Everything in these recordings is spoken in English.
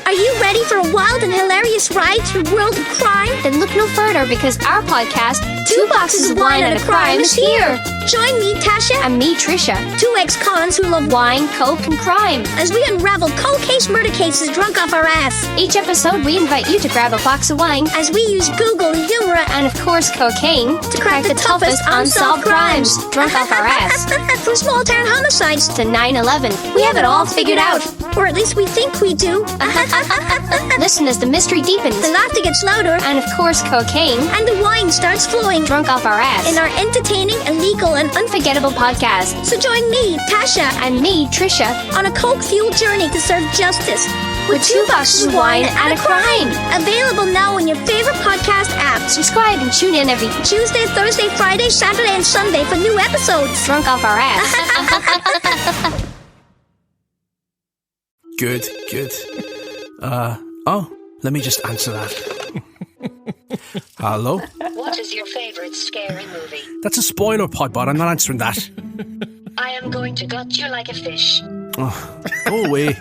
Are you ready for a wild and hilarious ride through the world of crime? Then look no further because our podcast, Two Boxes of Wine and a Crime, is here. Join me, Tasha, And me, Trisha. two ex-cons who love Wine, coke, and crime. as we unravel cold case murder cases drunk off our ass. Each episode, we invite you to grab a box of wine As we use Google humor and, of course, cocaine to crack the toughest unsolved crimes drunk off our ass. From small town homicides To 9/11, we have it all figured out. or at least we think we do. Listen as the mystery deepens. The laughter gets louder And, of course, cocaine and the wine starts flowing drunk off our ass. in our entertaining, illegal, and unforgettable podcast. So join me, Tasha, And me, Trisha, on a coke-fueled journey to serve justice with 2 boxes of wine and a crime. Available now on your favorite podcast app. Subscribe and tune in every Tuesday, Thursday, Friday, Saturday, and Sunday for new episodes. drunk off our ass. Good. Let me just answer that. Hello? What is your favorite scary movie? That's a spoiler, Podbot. I'm not answering that. I am going to gut you like a fish. Oh, go away.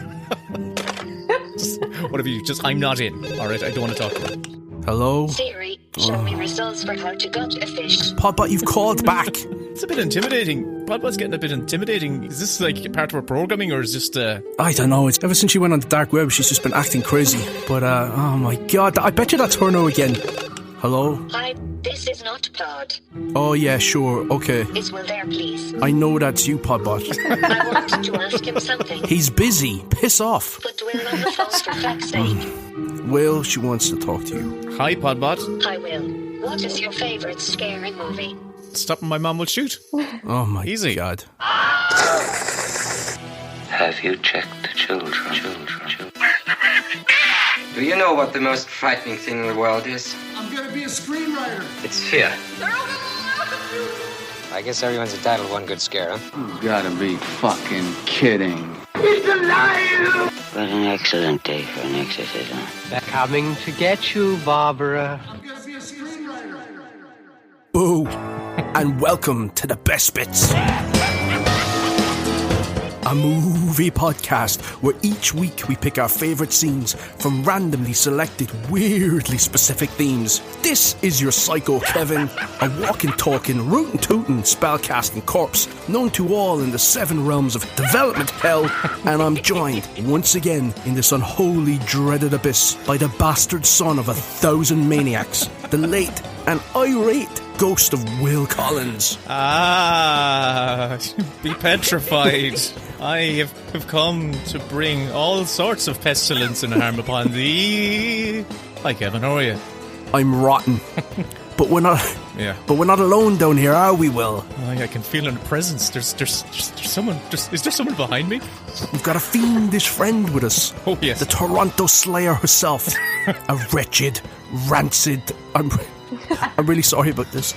Whatever you just, I'm not in. Alright, I don't want to talk about it. Hello? Siri, show me results for how to gut a fish. Podbot, you've called back. It's a bit intimidating. Podbot's getting a bit intimidating. Is this like part of her programming or is just I don't know. It's ever since she went on the dark web, she's just been acting crazy. But, oh my god, I bet you that's her now again. Hello? Hi, this is not Pod. Oh, yeah, sure, okay. Is Will there, please? I know that's you, Podbot. I want to ask him something. He's busy. Piss off. Put Will on the phone for fuck's sake. Will, she wants to talk to you. Hi, Podbot. Hi, Will. What is your favorite scary movie? Stopping my mum will shoot. Oh my Easy. god. Have you checked the children? Do you know what the most frightening thing in the world is? I'm gonna be a screenwriter. It's fear. I guess everyone's entitled to one good scare, huh? You gotta be fucking kidding. What an excellent day for an exorcism. They're coming to get you, Barbara. I'm gonna be a screenwriter. Boo! And welcome to the best bits. A movie podcast where each week we pick our favourite scenes from randomly selected, weirdly specific themes. This is your Psycho Kevin, a walking, talking, rootin' tootin' spellcasting corpse known to all in the 7 realms of development hell, and I'm joined once again in this unholy, dreaded abyss by the bastard son of 1,000 maniacs, the late and irate ghost of Will Collins. Be petrified. I have come to bring all sorts of pestilence and harm upon thee. Hi, Kevin. How are you? I'm rotten. But we're not. Yeah. But we're not alone down here, are we, Will? I can feel a presence. There's someone. Is there someone behind me? We've got a fiendish friend with us. Oh yes. The Toronto Slayer herself. A wretched, rancid. I'm really sorry about this.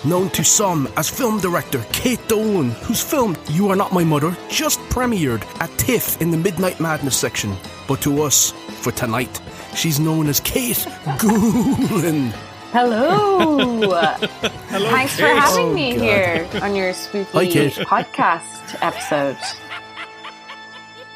Known to some as film director Kate Dolan, whose film You Are Not My Mother just premiered at TIFF in the Midnight Madness section. But to us, for tonight, she's known as Kate Ghoulin. Hello. Hello, Thanks for Kate. having me God. here on your spooky Hi, Kate. podcast episode.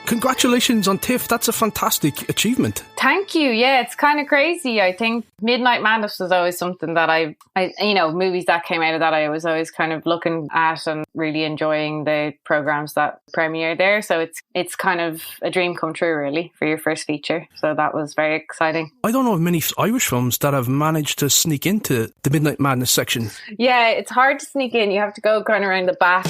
Congratulations on TIFF. That's a fantastic achievement. Thank you. Yeah, it's kind of crazy. I think Midnight Madness was always something that I movies that came out of that I was always kind of looking at and really enjoying the programs that premiered there. So it's kind of a dream come true, really, for your first feature. So that was very exciting. I don't know of many Irish films that have managed to sneak into the Midnight Madness section. Yeah, it's hard to sneak in. You have to go kind of around the back.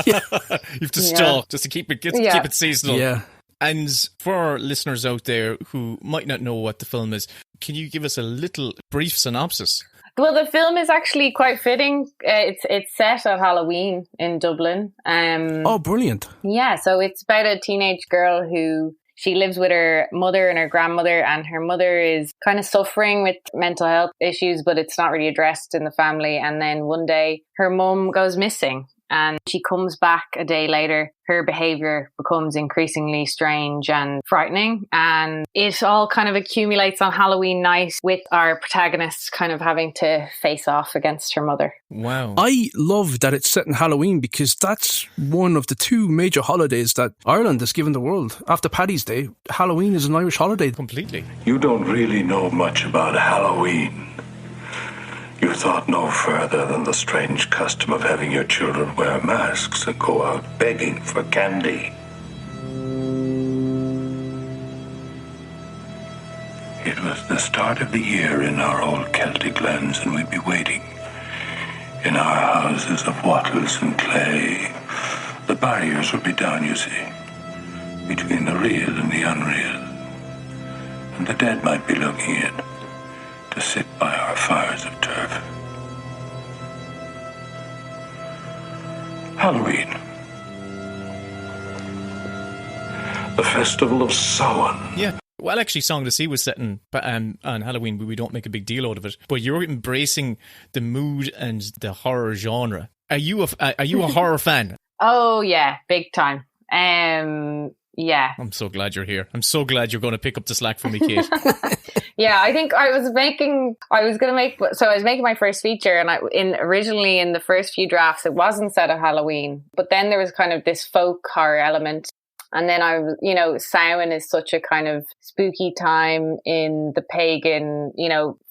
You have to stalk just to keep it seasonal. Yeah. And for our listeners out there who might not know what the film is, can you give us a little brief synopsis? Well, the film is actually quite fitting. It's set at Halloween in Dublin. Oh, brilliant. Yeah, so it's about a teenage girl who she lives with her mother and her grandmother, and her mother is kind of suffering with mental health issues, but it's not really addressed in the family. And then one day her mum goes missing. and she comes back a day later. Her behavior becomes increasingly strange and frightening, and it all kind of accumulates on Halloween night with our protagonist kind of having to face off against her mother. Wow. I love that it's set in Halloween because that's one of the two major holidays that Ireland has given the world. After Paddy's Day, Halloween is an Irish holiday. Completely. You don't really know much about Halloween. You thought no further than the strange custom of having your children wear masks and go out begging for candy. It was the start of the year in our old Celtic lands, and we'd be waiting in our houses of wattles and clay. The barriers would be down, you see, between the real and the unreal. And the dead might be looking in to sit by our fires of turf. Halloween. The festival of Samhain. Yeah. Well, actually, Song of the Sea was set on Halloween, but we don't make a big deal out of it. But you're embracing the mood and the horror genre. Are you a horror fan? Oh yeah, big time. Yeah. I'm so glad you're here. I'm so glad you're going to pick up the slack for me, Kate. Yeah, I think I was making my first feature, and originally in the first few drafts, it wasn't set at Halloween, but then there was kind of this folk horror element. And then Samhain is such a kind of spooky time in the pagan,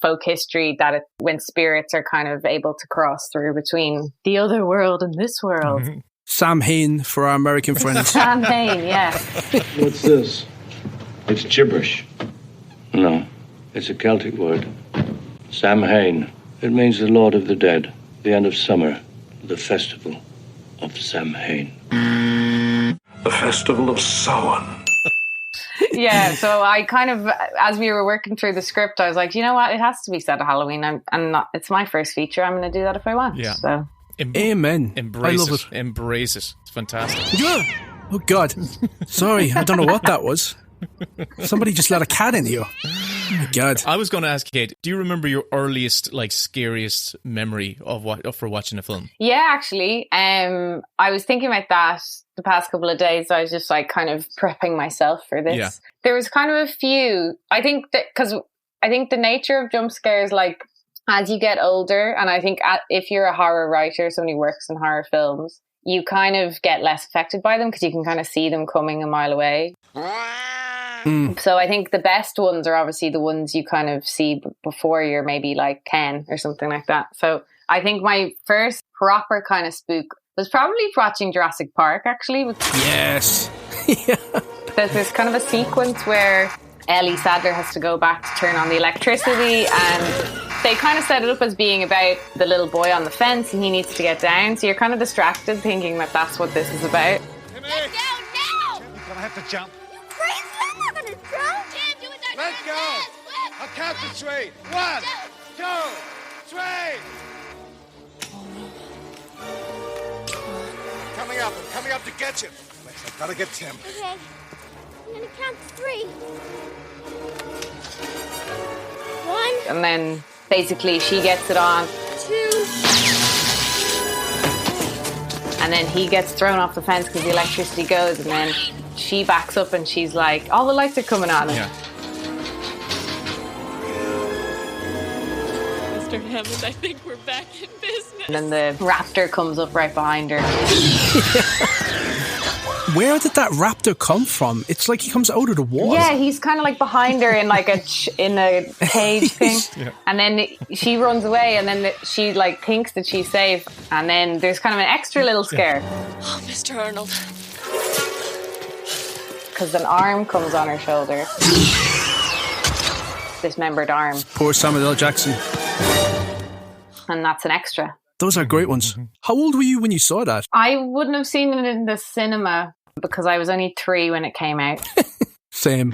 folk history that when spirits are kind of able to cross through between the other world and this world. Mm-hmm. Samhain for our American friends. Samhain, yeah. What's this? It's gibberish. No, it's a Celtic word. Samhain. It means the Lord of the Dead, the end of summer, the festival of Samhain. The festival of Samhain. Yeah, so I kind of, as we were working through the script, I was like, you know what, it has to be set at Halloween. It's my first feature. I'm going to do that if I want. Yeah. So. Amen. Embrace I love it. Embrace it. It's fantastic. Yeah. Oh God. Sorry, I don't know what that was. Somebody just let a cat in here. Oh my God. I was going to ask Kate, do you remember your earliest, scariest memory for watching a film? Yeah, actually. I was thinking about that the past couple of days. I was just kind of prepping myself for this. Yeah. There was kind of a few, I think the nature of jump scares, as you get older, and I think if you're a horror writer, somebody who works in horror films, you kind of get less affected by them because you can kind of see them coming a mile away. So I think the best ones are obviously the ones you kind of see before you're maybe 10 or something like that. So I think my first proper kind of spook was probably watching Jurassic Park, actually. Yes. Yeah. There's this kind of a sequence where Ellie Sadler has to go back to turn on the electricity, and they kind of set it up as being about the little boy on the fence and he needs to get down. So you're kind of distracted thinking that that's what this is about. Get down now! You're gonna have to jump. You crazy? I'm not gonna jump! Can't do it that Let go! I'll count to 3. 1, 2, 3. Coming up. I'm coming up to get you. Lex, I've got to get Tim. Okay. I'm gonna count to 3. 1. And then basically she gets it on. 2. And then he gets thrown off the fence because the electricity goes, and then she backs up and she's like, all the lights are coming on. Yeah. Mr. Hammond, I think we're back in business. And then the raptor comes up right behind her. Where did that raptor come from? It's like he comes out of the wall. Yeah, he's kind of behind her in in a cage thing. Yeah. And then she runs away, and then she thinks that she's safe. And then there's kind of an extra little scare. Oh, Mr. Arnold. Because an arm comes on her shoulder. Dismembered arm. Poor Samuel L. Jackson. And that's an extra. Those are great ones. How old were you when you saw that? I wouldn't have seen it in the cinema because I was only 3 when it came out. Same.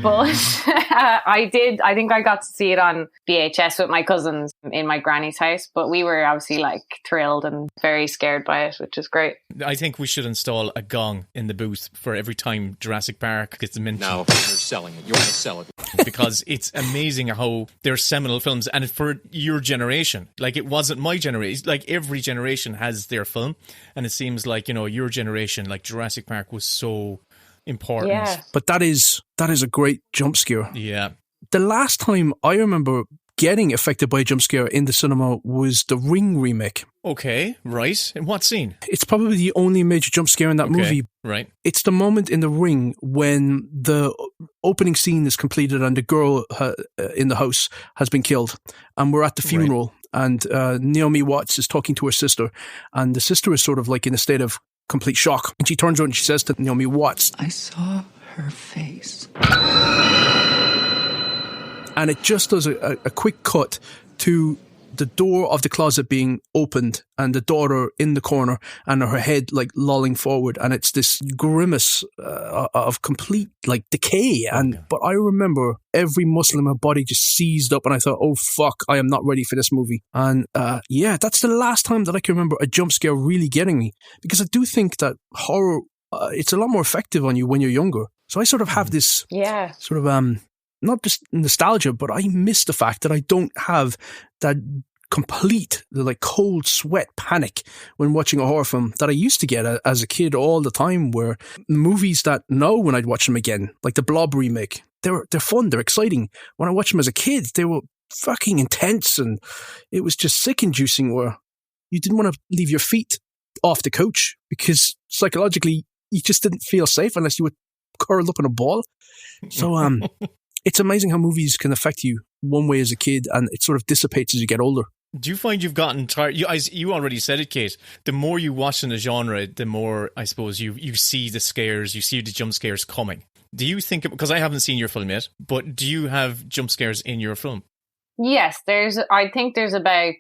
But I think I got to see it on VHS with my cousins in my granny's house, but we were obviously like thrilled and very scared by it, which is great. I think we should install a gong in the booth for every time Jurassic Park gets mentioned. Now you're selling it. You want to sell it. Because it's amazing how they're seminal films, and for your generation, like it wasn't my generation, like every generation has their film, and it seems like, you know, your generation, like Jurassic Park was so important. Yeah. But that is a great jump scare. Yeah. The last time I remember getting affected by a jump scare in the cinema was the Ring remake. Okay, right. In what scene? It's probably the only major jump scare in that movie. Right. It's the moment in the Ring when the opening scene is completed and the girl in the house has been killed, and we're at the funeral, and Naomi Watts is talking to her sister, and the sister is sort of like in a state of complete shock, and she turns around and she says to Naomi Watts, "I saw her face." And it just does a quick cut to the door of the closet being opened and the daughter in the corner and her head like lolling forward, and it's this grimace of complete like decay. But I remember every muscle in my body just seized up, and I thought, oh fuck, I am not ready for this movie. And that's the last time that I can remember a jump scare really getting me, because I do think that horror it's a lot more effective on you when you're younger. So I sort of have this sort of not just nostalgia, but I miss the fact that I don't have that complete, like, cold sweat panic when watching a horror film that I used to get as a kid all the time, where movies that now when I'd watch them again, like the Blob remake, they're fun, they're exciting. When I watched them as a kid, they were fucking intense, and it was just sick-inducing, where you didn't want to leave your feet off the couch because psychologically you just didn't feel safe unless you were curled up in a ball. So, it's amazing how movies can affect you one way as a kid, and it sort of dissipates as you get older. Do you find you've gotten tired? You already said it, Kate. The more you watch in the genre, the more, I suppose, you see the scares, you see the jump scares coming. Do you think, because I haven't seen your film yet, but do you have jump scares in your film? Yes, I think there's about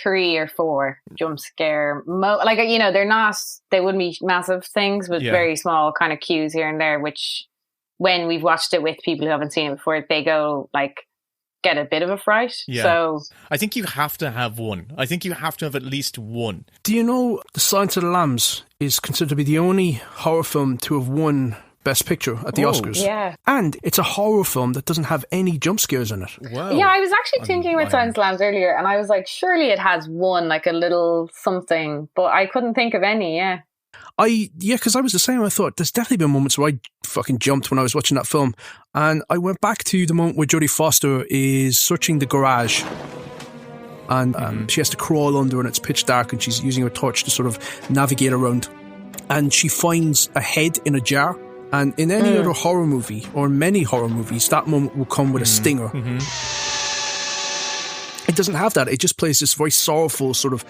3 or 4 jump scare they wouldn't be massive things, but very small kind of cues here and there, which when we've watched it with people who haven't seen it before, they go like get a bit of a fright. Yeah. So I think you have to have one. I think you have to have at least one. Do you know The Silence of the Lambs is considered to be the only horror film to have won Best Picture at the Oscars? Yeah. And it's a horror film that doesn't have any jump scares in it. Wow. Yeah, I was actually thinking about Silence of the Lambs earlier, and I was like, surely it has one, like a little something, but I couldn't think of any, because I was the same. I thought there's definitely been moments where I fucking jumped when I was watching that film, and I went back to the moment where Jodie Foster is searching the garage, and she has to crawl under, and it's pitch dark, and she's using her torch to sort of navigate around, and she finds a head in a jar. And in any other horror movie, or many horror movies, that moment will come with a stinger. It doesn't have that. It just plays this very sorrowful, sort of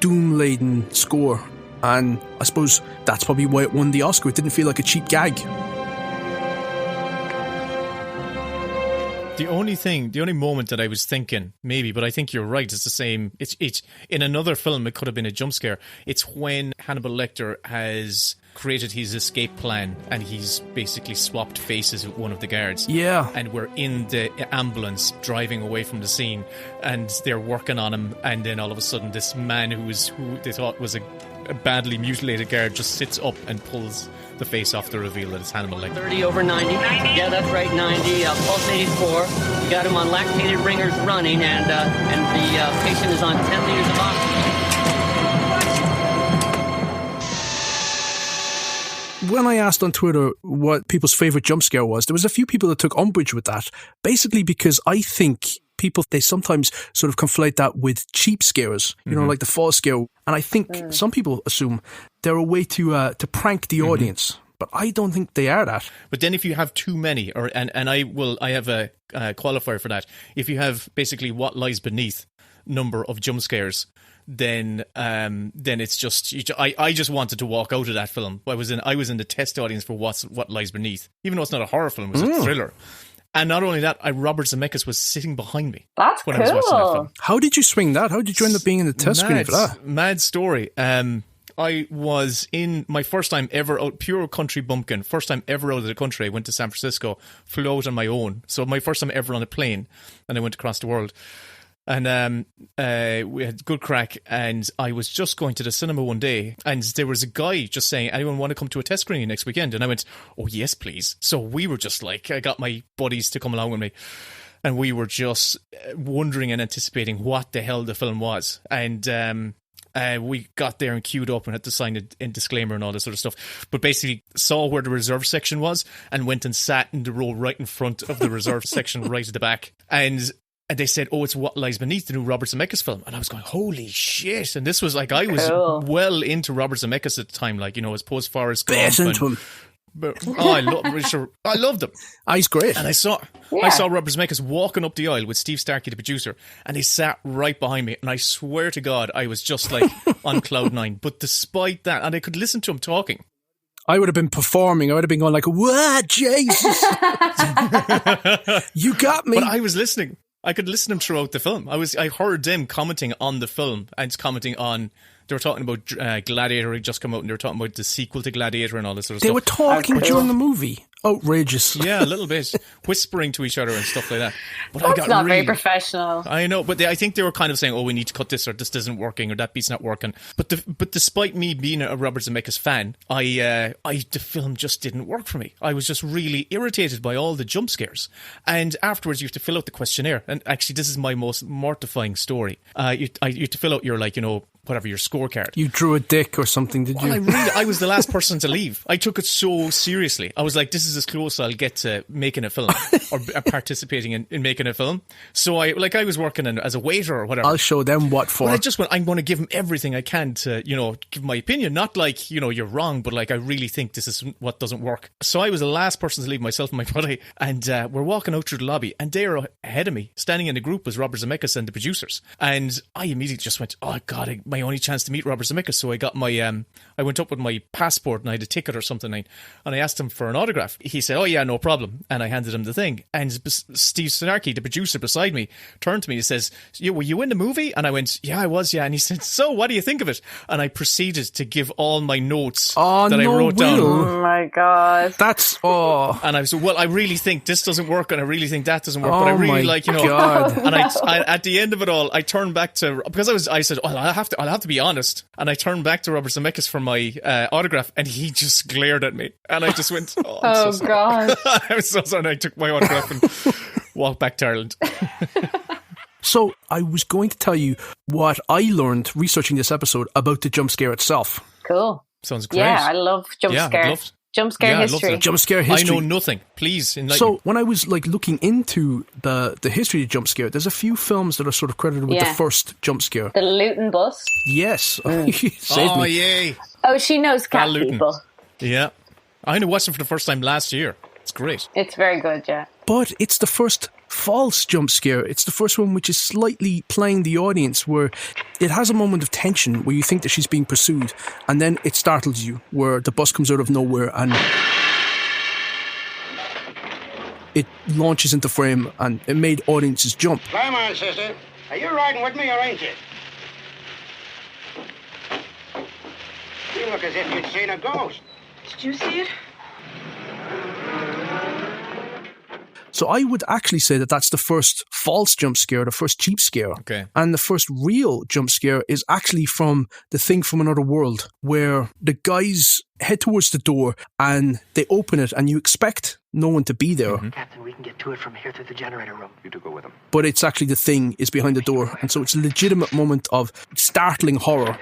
doom-laden score. And I suppose that's probably why it won the Oscar. It didn't feel like a cheap gag. The only moment that I was thinking, maybe, but I think you're right, it's the same. It's in another film, it could have been a jump scare. It's when Hannibal Lecter has created his escape plan and he's basically swapped faces with one of the guards. Yeah. And we're in the ambulance driving away from the scene, and they're working on him, and then all of a sudden this man who they thought was a badly mutilated guard just sits up and pulls the face off to reveal that it's Hannibal Lecter. 30 over 90. Yeah, that's right, 90. Pulse 84. We got him on lactated ringers running, and the patient is on 10 liters of oxygen. When I asked on Twitter what people's favourite jump scare was, there was a few people that took umbrage with that, basically because I think people, they sometimes sort of conflate that with cheap scares, you know, like the fall scare. And I think some people assume they're a way to prank the audience. But I don't think they are that. But then if you have too many, I have a qualifier for that. If you have basically what lies beneath number of jump scares, then it's just I just wanted to walk out of that film. I was in the test audience for What Lies Beneath, even though it's not a horror film, it was a thriller. And not only that, Robert Zemeckis was sitting behind me. That's when cool. I was watching that film. How did you swing that? How did you end up being in the test screening for that? Mad story. I was in my first time ever out, pure country bumpkin, first time ever out of the country. I went to San Francisco, flew out on my own. So my first time ever on a plane, and I went across the world. And we had good crack, and I was just going to the cinema one day, and there was a guy just saying, anyone want to come to a test screening next weekend? And I went, oh, yes, please. So we were just like, I got my buddies to come along with me. And we were just wondering and anticipating what the hell the film was. And we got there and queued up and had to sign a disclaimer and all this sort of stuff. But basically saw where the reserve section was and went and sat in the row right in front of the reserve section right at the back. And they said, oh, it's What Lies Beneath, the new Robert Zemeckis film. And I was going, holy shit. And this was like, I was well into Robert Zemeckis at the time, like, you know, as post-Forrest Gump. Into him. But, I loved him. He's great. And I saw Robert Zemeckis walking up the aisle with Steve Starkey, the producer, and he sat right behind me. And I swear to God, I was just like on cloud nine. But despite that, and I could listen to him talking. I would have been performing. I would have been going like, what, Jesus? You got me. But I was listening. I could listen to him throughout the film. I heard them commenting on the film and commenting on. They were talking about Gladiator had just come out, and they were talking about the sequel to Gladiator and all this sort of stuff. They were talking during the movie. Outrageous. Yeah, a little bit. Whispering to each other and stuff like that. But That's not very professional. I know, but I think they were kind of saying, oh, we need to cut this, or this isn't working, or that beat's not working. But despite me being a Robert Zemeckis fan, the film just didn't work for me. I was just really irritated by all the jump scares. And afterwards, you have to fill out the questionnaire. And actually, this is my most mortifying story. You have to fill out your, like, you know, whatever, your scorecard. You drew a dick or something, did you? I was the last person to leave. I took it so seriously. I was like, this is as close I'll get to making a film or participating in making a film. So I was working as a waiter or whatever. I'll show them what for. But I just went, I'm going to give them everything I can to, you know, give my opinion. Not like, you know, you're wrong, but like, I really think this is what doesn't work. So I was the last person to leave, myself and my buddy. And we're walking out through the lobby, and they're ahead of me. Standing in the group was Robert Zemeckis and the producers. And I immediately just went, oh God, my only chance to meet Robert Zemeckis. So I got my, I went up with my passport and I had a ticket or something, and I asked him for an autograph. He said, oh yeah, no problem. And I handed him the thing. And Steve Starkey, the producer beside me, turned to me and says, were you in the movie? And I went, yeah, I was, yeah. And he said, so what do you think of it? And I proceeded to give all my notes that I wrote down. Oh my God. That's, And I said, well, I really think this doesn't work, and I really think that doesn't work, but I really like, you know. God. And I at the end of it all, I turned back to, because I said, oh, I'll have to be honest. And I turned back to Robert Zemeckis for my autograph, and he just glared at me. And I just went, oh, I'm so sorry. God. I'm so sorry. And I took my autograph and walked back to Ireland. So I was going to tell you what I learned researching this episode about the jump scare itself. Cool. Sounds great. Yeah, I love jump scare. Jump scare history. Jump scare history. I know nothing. Please enlighten me. So when I was like looking into the history of jump scare, there's a few films that are sort of credited with the first jump scare. The Luton bus. Yes. Saved me. Yay. Oh, she knows cat people. Yeah. I watched it for the first time last year. It's great. It's very good, yeah. But it's the first false jump scare. It's the first one which is slightly playing the audience, where it has a moment of tension where you think that she's being pursued, and then it startles you, where the bus comes out of nowhere and it launches into frame, and it made audiences jump. Climb on, sister. Are you riding with me or ain't you? You look as if you'd seen a ghost. Did you see it? So I would actually say that that's the first false jump scare, the first cheap scare. Okay. And the first real jump scare is actually from The Thing from Another World, where the guys head towards the door and they open it and you expect no one to be there. Mm-hmm. Captain, we can get to it from here through the generator room. You do go with him. But it's actually the Thing is behind the door. And so it's a legitimate moment of startling horror.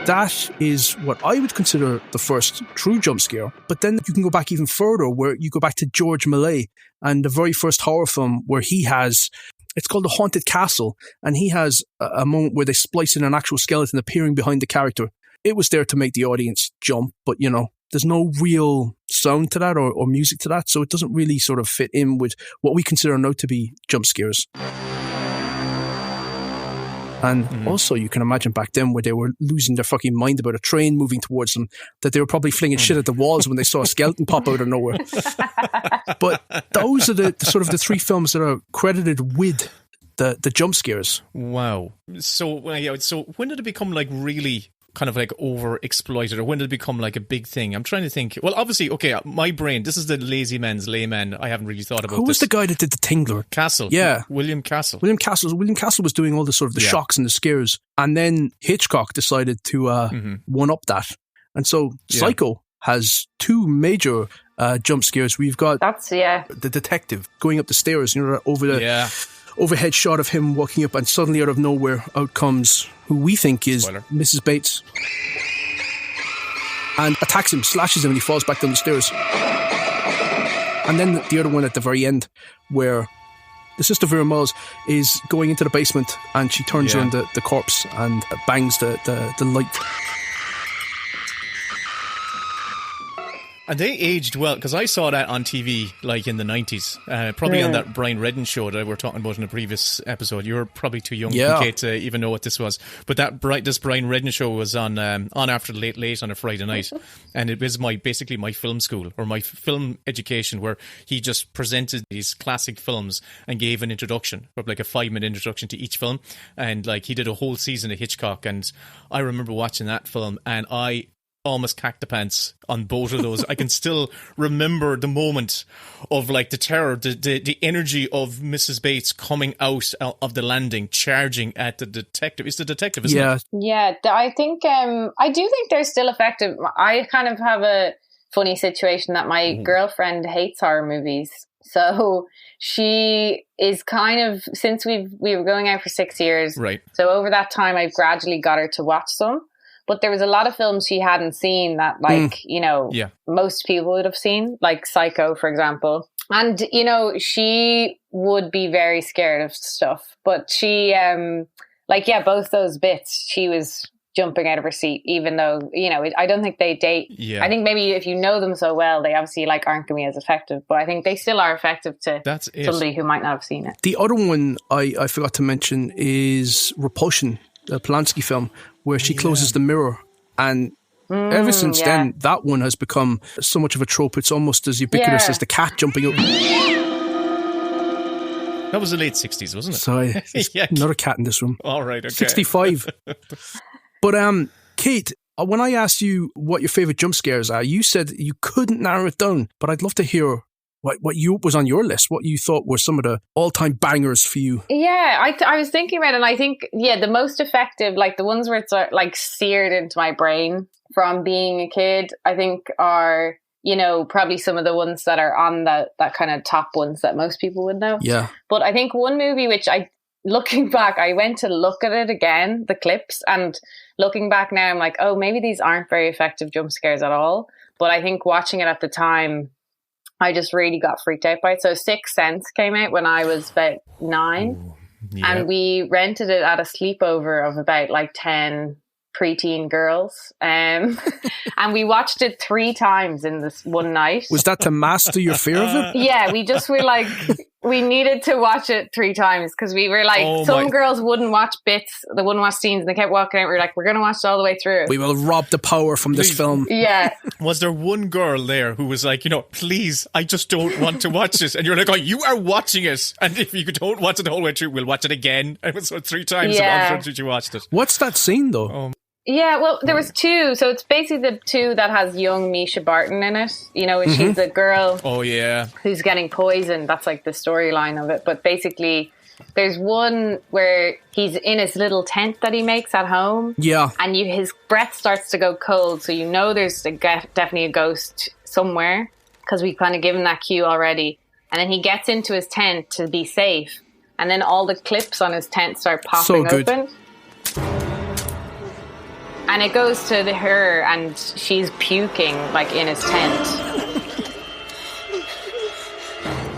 That is what I would consider the first true jump scare. But then you can go back even further, where you go back to George Millet and the very first horror film where he has, it's called The Haunted Castle, and he has a moment where they splice in an actual skeleton appearing behind the character. It was there to make the audience jump, but you know, there's no real sound to that or music to that, so it doesn't really sort of fit in with what we consider now to be jump scares. And also, you can imagine back then where they were losing their fucking mind about a train moving towards them, that they were probably flinging shit at the walls when they saw a skeleton pop out of nowhere. But those are the sort of the three films that are credited with the jump scares. Wow. So when did it become like really kind of like over exploited, or when did it become like a big thing? I'm trying to think. Well, obviously, okay, my brain, this is the lazy man's layman. I haven't really thought about Who was this. the guy that did the Tingler? Castle. Yeah. William Castle. William Castle was doing all the sort of the shocks and the scares. And then Hitchcock decided to one up that. And so Psycho has two major jump scares. We've got the detective going up the stairs, over the overhead shot of him walking up, and suddenly out of nowhere out comes who we think is Mrs. Bates, and attacks him, slashes him, and he falls back down the stairs. And then the other one at the very end, where the sister Vera Miles is going into the basement and she turns around the corpse and bangs the light. And they aged well, because I saw that on TV like in the 90s, probably on that Brian Redden show that we were talking about in a previous episode. You were probably too young, Kate, to even know what this was. But this Brian Redden show was on after late on a Friday night, and it was basically my film school, or my film education, where he just presented these classic films and gave an introduction, like a 5-minute introduction to each film, and like he did a whole season of Hitchcock. And I remember watching that film, and I almost cacked the pants on both of those. I can still remember the moment of like the terror, the energy of Mrs. Bates coming out of the landing, charging at the detective. It's the detective, isn't it? Yeah, I think I do think they're still effective. I kind of have a funny situation that my girlfriend hates horror movies. So she is kind of, since we were going out for 6 years, right? So over that time I've gradually got her to watch some. But there was a lot of films she hadn't seen that, like, most people would have seen, like Psycho, for example. And, she would be very scared of stuff. But she, both those bits, she was jumping out of her seat, even though, I don't think they date. Yeah. I think maybe if you know them so well, they obviously aren't going to be as effective. But I think they still are effective to somebody who might not have seen it. The other one I forgot to mention is Repulsion, the Polanski film, where she closes the mirror. And ever since then, that one has become so much of a trope. It's almost as ubiquitous as the cat jumping up. That was the late 60s, wasn't it? Sorry, another cat in this room. All right, okay. 65. But Kate, when I asked you what your favourite jump scares are, you said you couldn't narrow it down. But I'd love to hear what was on your list, what you thought were some of the all-time bangers for you. Yeah, I was thinking about it, and I think, the most effective, like the ones where it's like seared into my brain from being a kid, I think are, probably some of the ones that are on that kind of top ones that most people would know. Yeah. But I think one movie which looking back, I went to look at it again, the clips, and looking back now, I'm like, oh, maybe these aren't very effective jump scares at all. But I think watching it at the time, I just really got freaked out by it. So Sixth Sense came out when I was about 9. And we rented it at a sleepover of about like 10 preteen girls. And we watched it 3 times in this one night. Was that to master your fear of it? Yeah, we just were like, we needed to watch it 3 times because we were like, some girls wouldn't watch bits, they wouldn't watch scenes, and they kept walking out. We were like, we're going to watch it all the way through. We will rob the power from this film. Yeah. Was there one girl there who was like, please, I just don't want to watch this? And you're like, oh, you are watching it. And if you don't watch it the whole way through, we'll watch it again. And it was 3 times you watched it. What's that scene, though? Yeah, well, there was 2. So it's basically the 2 that has young Misha Barton in it. She's the girl who's getting poisoned. That's like the storyline of it. But basically, there's one where he's in his little tent that he makes at home. Yeah. And his breath starts to go cold. So there's definitely a ghost somewhere because we've kind of given that cue already. And then he gets into his tent to be safe. And then all the clips on his tent start popping open. And it goes to her, and she's puking, like, in his tent.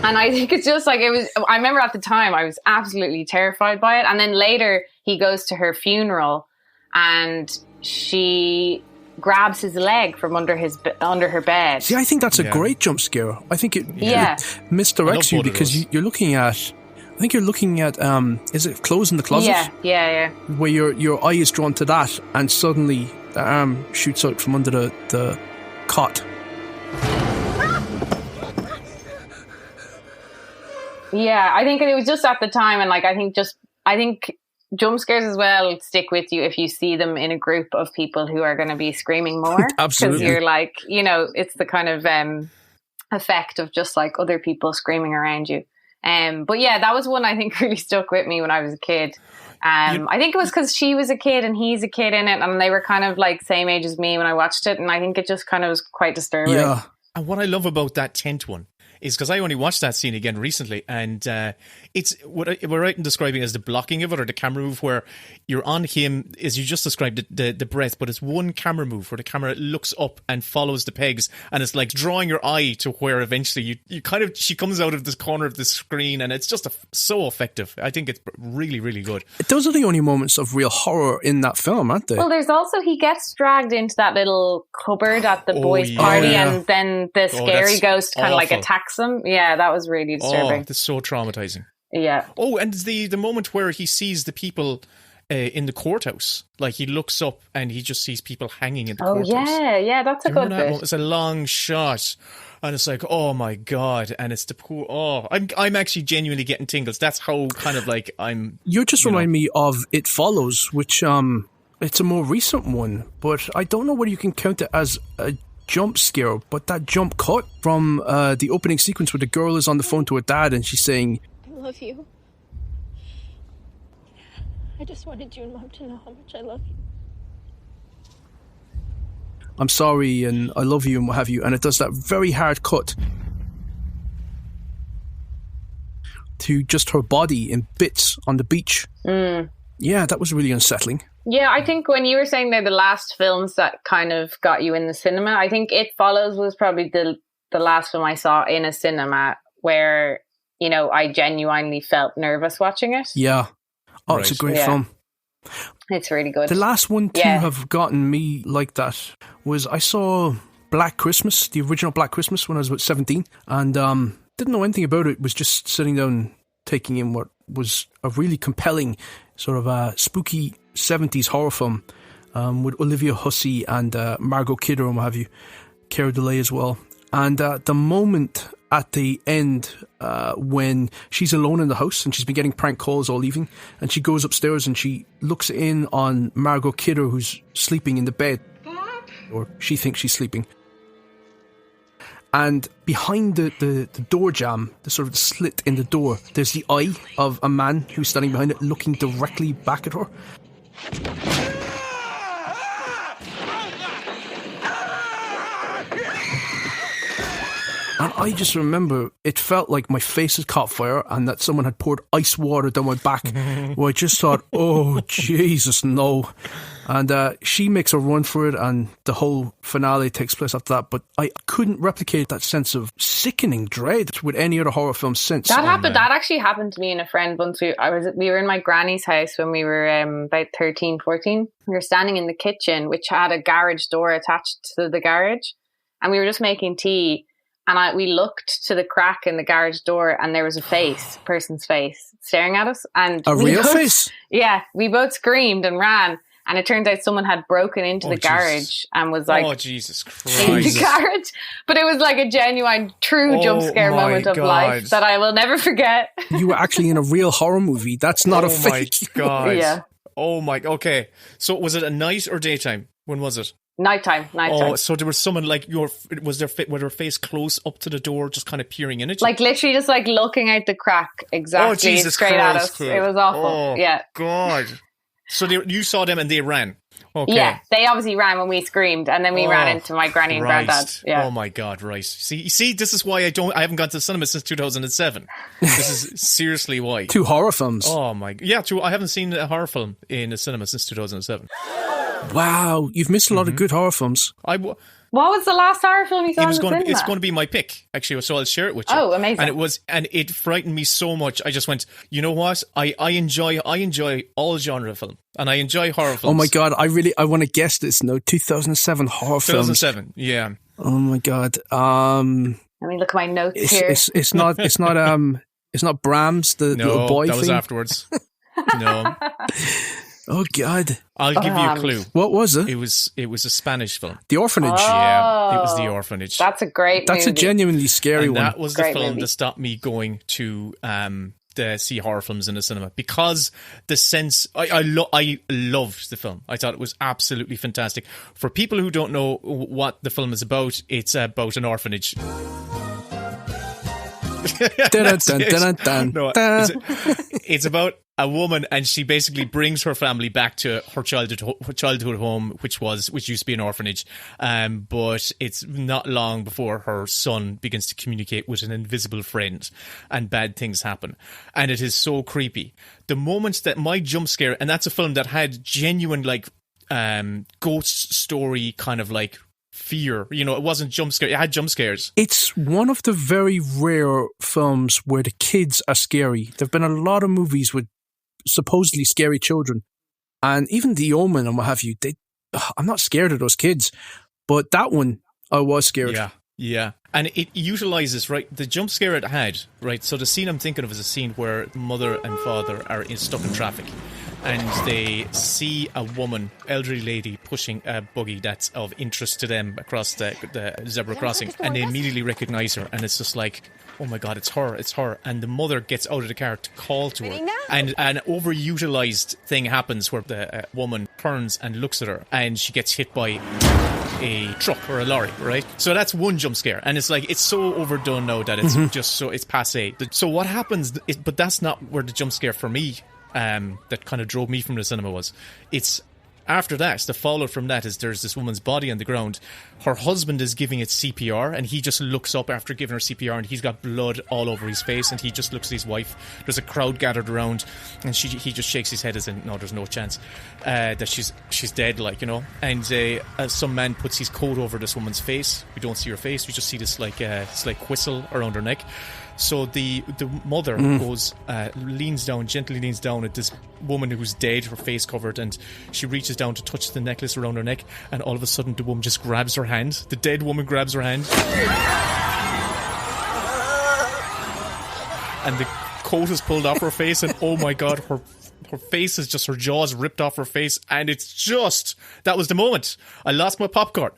And I think it's just, like, I remember at the time, I was absolutely terrified by it. And then later, he goes to her funeral, and she grabs his leg from under her bed. See, I think that's a great jump scare. I think it misdirects you because you're looking at... think you're looking at, is it Clothes in the Closet? Yeah. Where your eye is drawn to that, and suddenly the arm shoots out from under the cot. Yeah, I think it was just at the time, and like I think jump scares as well stick with you if you see them in a group of people who are going to be screaming more. Absolutely. Because you're like, it's the kind of effect of just like other people screaming around you. But yeah, that was one I think really stuck with me when I was a kid. I think it was because she was a kid and he's a kid in it, and they were kind of like same age as me when I watched it, and I think it just kind of was quite disturbing. Yeah. And what I love about that tent one is because I only watched that scene again recently, and it's what we're right in describing as the blocking of it, or the camera move where you're on him, as you just described the breath, but it's one camera move where the camera looks up and follows the pegs, and it's like drawing your eye to where eventually she comes out of this corner of the screen, and it's just so effective. I think it's really, really good. Those are the only moments of real horror in that film, aren't they? Well, there's also, he gets dragged into that little cupboard at the boys' party, and then the scary ghost kind of like attacks him. Yeah, that was really disturbing. Oh, that's so traumatizing. Yeah. Oh, and the moment where he sees the people in the courthouse, like he looks up and he just sees people hanging in the courthouse. Yeah, that's a good bit. It's a long shot, and it's like, oh my god, and it's the poor. Oh, I'm actually genuinely getting tingles. That's how kind of like I'm. You just remind me of It Follows, which it's a more recent one, but I don't know whether you can count it as a jump scare, but that jump cut from the opening sequence where the girl is on the phone to her dad and she's saying, I love you. I just wanted you and Mom to know how much I love you. I'm sorry and I love you and what have you, and it does that very hard cut to just her body in bits on the beach. Yeah, that was really unsettling. Yeah, I think when you were saying they're the last films that kind of got you in the cinema, I think It Follows was probably the last film I saw in a cinema where, I genuinely felt nervous watching it. Yeah. Oh, It's a great film. It's really good. The last one to have gotten me like that was I saw Black Christmas, the original Black Christmas, when I was about 17, and didn't know anything about it, was just sitting down taking in what was a really compelling sort of spooky 70s horror film with Olivia Hussey and Margot Kidder and what have you, Cara Delay as well. And the moment at the end when she's alone in the house and she's been getting prank calls all evening, and she goes upstairs and she looks in on Margot Kidder, who's sleeping in the bed, or she thinks she's sleeping. And behind the door jamb, the sort of slit in the door, there's the eye of a man who's standing behind it looking directly back at her. And I just remember it felt like my face had caught fire and that someone had poured ice water down my back, where I just thought, oh, Jesus, no. And she makes a run for it, and the whole finale takes place after that. But I couldn't replicate that sense of sickening dread with any other horror film since. That actually happened to me and a friend once. We were in my granny's house when we were about 13, 14. We were standing in the kitchen, which had a garage door attached to the garage, and we were just making tea. And we looked to the crack in the garage door, and there was a person's face, staring at us. And a real face? Yeah, we both screamed and ran. And it turns out someone had broken into the garage and was like, oh, Jesus Christ. In the garage. But it was like a genuine, true jump scare moment of life that I will never forget. You were actually in a real horror movie. That's not a fake. Oh, my God. Yeah. Oh, my. Okay. So was it a night or daytime? When was it? Nighttime. Oh, so there was someone like with her face close up to the door, just kind of peering in at you? Like literally just like looking out the crack exactly straight at us. It was awful. Oh, yeah. God. So you saw them and they ran? Okay. Yeah, they obviously ran when we screamed, and then we ran into my granny and granddad. Yeah. Oh my God, right. See, this is why I haven't gone to the cinema since 2007. This is seriously why. 2 horror films. Oh my, yeah, 2. I haven't seen a horror film in the cinema since 2007. Wow, you've missed a lot of good horror films. What was the last horror film you saw in the cinema? It's going to be my pick, actually, so I'll share it with you. Oh, amazing. And it frightened me so much, I just went, you know what? I enjoy all genre film, and I enjoy horror films. Oh my God, I want to guess this now. 2007 horror films. 2007, yeah. Oh my God. Let me look at my notes here. It's not It's not Brahms, the little boy that thing? was afterwards. No. Oh, God. I'll give you a clue. What was it? It was a Spanish film. The Orphanage. Yeah, it was The Orphanage. That's a great movie. That's a genuinely scary one. That was the film that stopped me going to see horror films in the cinema, because the sense I loved the film. I thought it was absolutely fantastic. For people who don't know what the film is about, it's about an orphanage. It's about a woman, and she basically brings her family back to her childhood home, which used to be an orphanage. But it's not long before her son begins to communicate with an invisible friend, and bad things happen. And it is so creepy. The moments that my jump scare, and that's a film that had genuine ghost story kind of fear. You know, it wasn't jump scare. It had jump scares. It's one of the very rare films where the kids are scary. There have been a lot of movies with supposedly scary children, and even The Omen and what have you. I'm not scared of those kids, but that one I was scared. Yeah. And it utilizes, the jump scare it had, so the scene I'm thinking of is a scene where mother and father are stuck in traffic, and they see a woman, elderly lady, pushing a buggy that's of interest to them across the zebra crossing, and they immediately recognize her, and it's just like, oh my God, it's her. And the mother gets out of the car to call to her, and an overutilized thing happens where the woman turns and looks at her, and she gets hit by a truck or a lorry, right? So that's one jump scare, and it's so overdone now that it's just so it's passé. So what happens? But that's not where the jump scare for me, that kind of drove me from the cinema was. It's after that, the fallout from that is there's this woman's body on the ground. Her husband is giving it CPR, and he just looks up after giving her CPR, and he's got blood all over his face, and he just looks at his wife. There's a crowd gathered around, and he just shakes his head as in, no, there's no chance that she's dead, And some man puts his coat over this woman's face. We don't see her face. We just see this whistle around her neck. So the mother gently leans down at this woman who's dead, her face covered, and she reaches down to touch the necklace around her neck, and all of a sudden the woman just grabs her hand. The dead woman grabs her hand. And the coat is pulled off her face, and oh my God, her face is just, her jaws ripped off her face, and it's just, that was the moment. I lost my popcorn.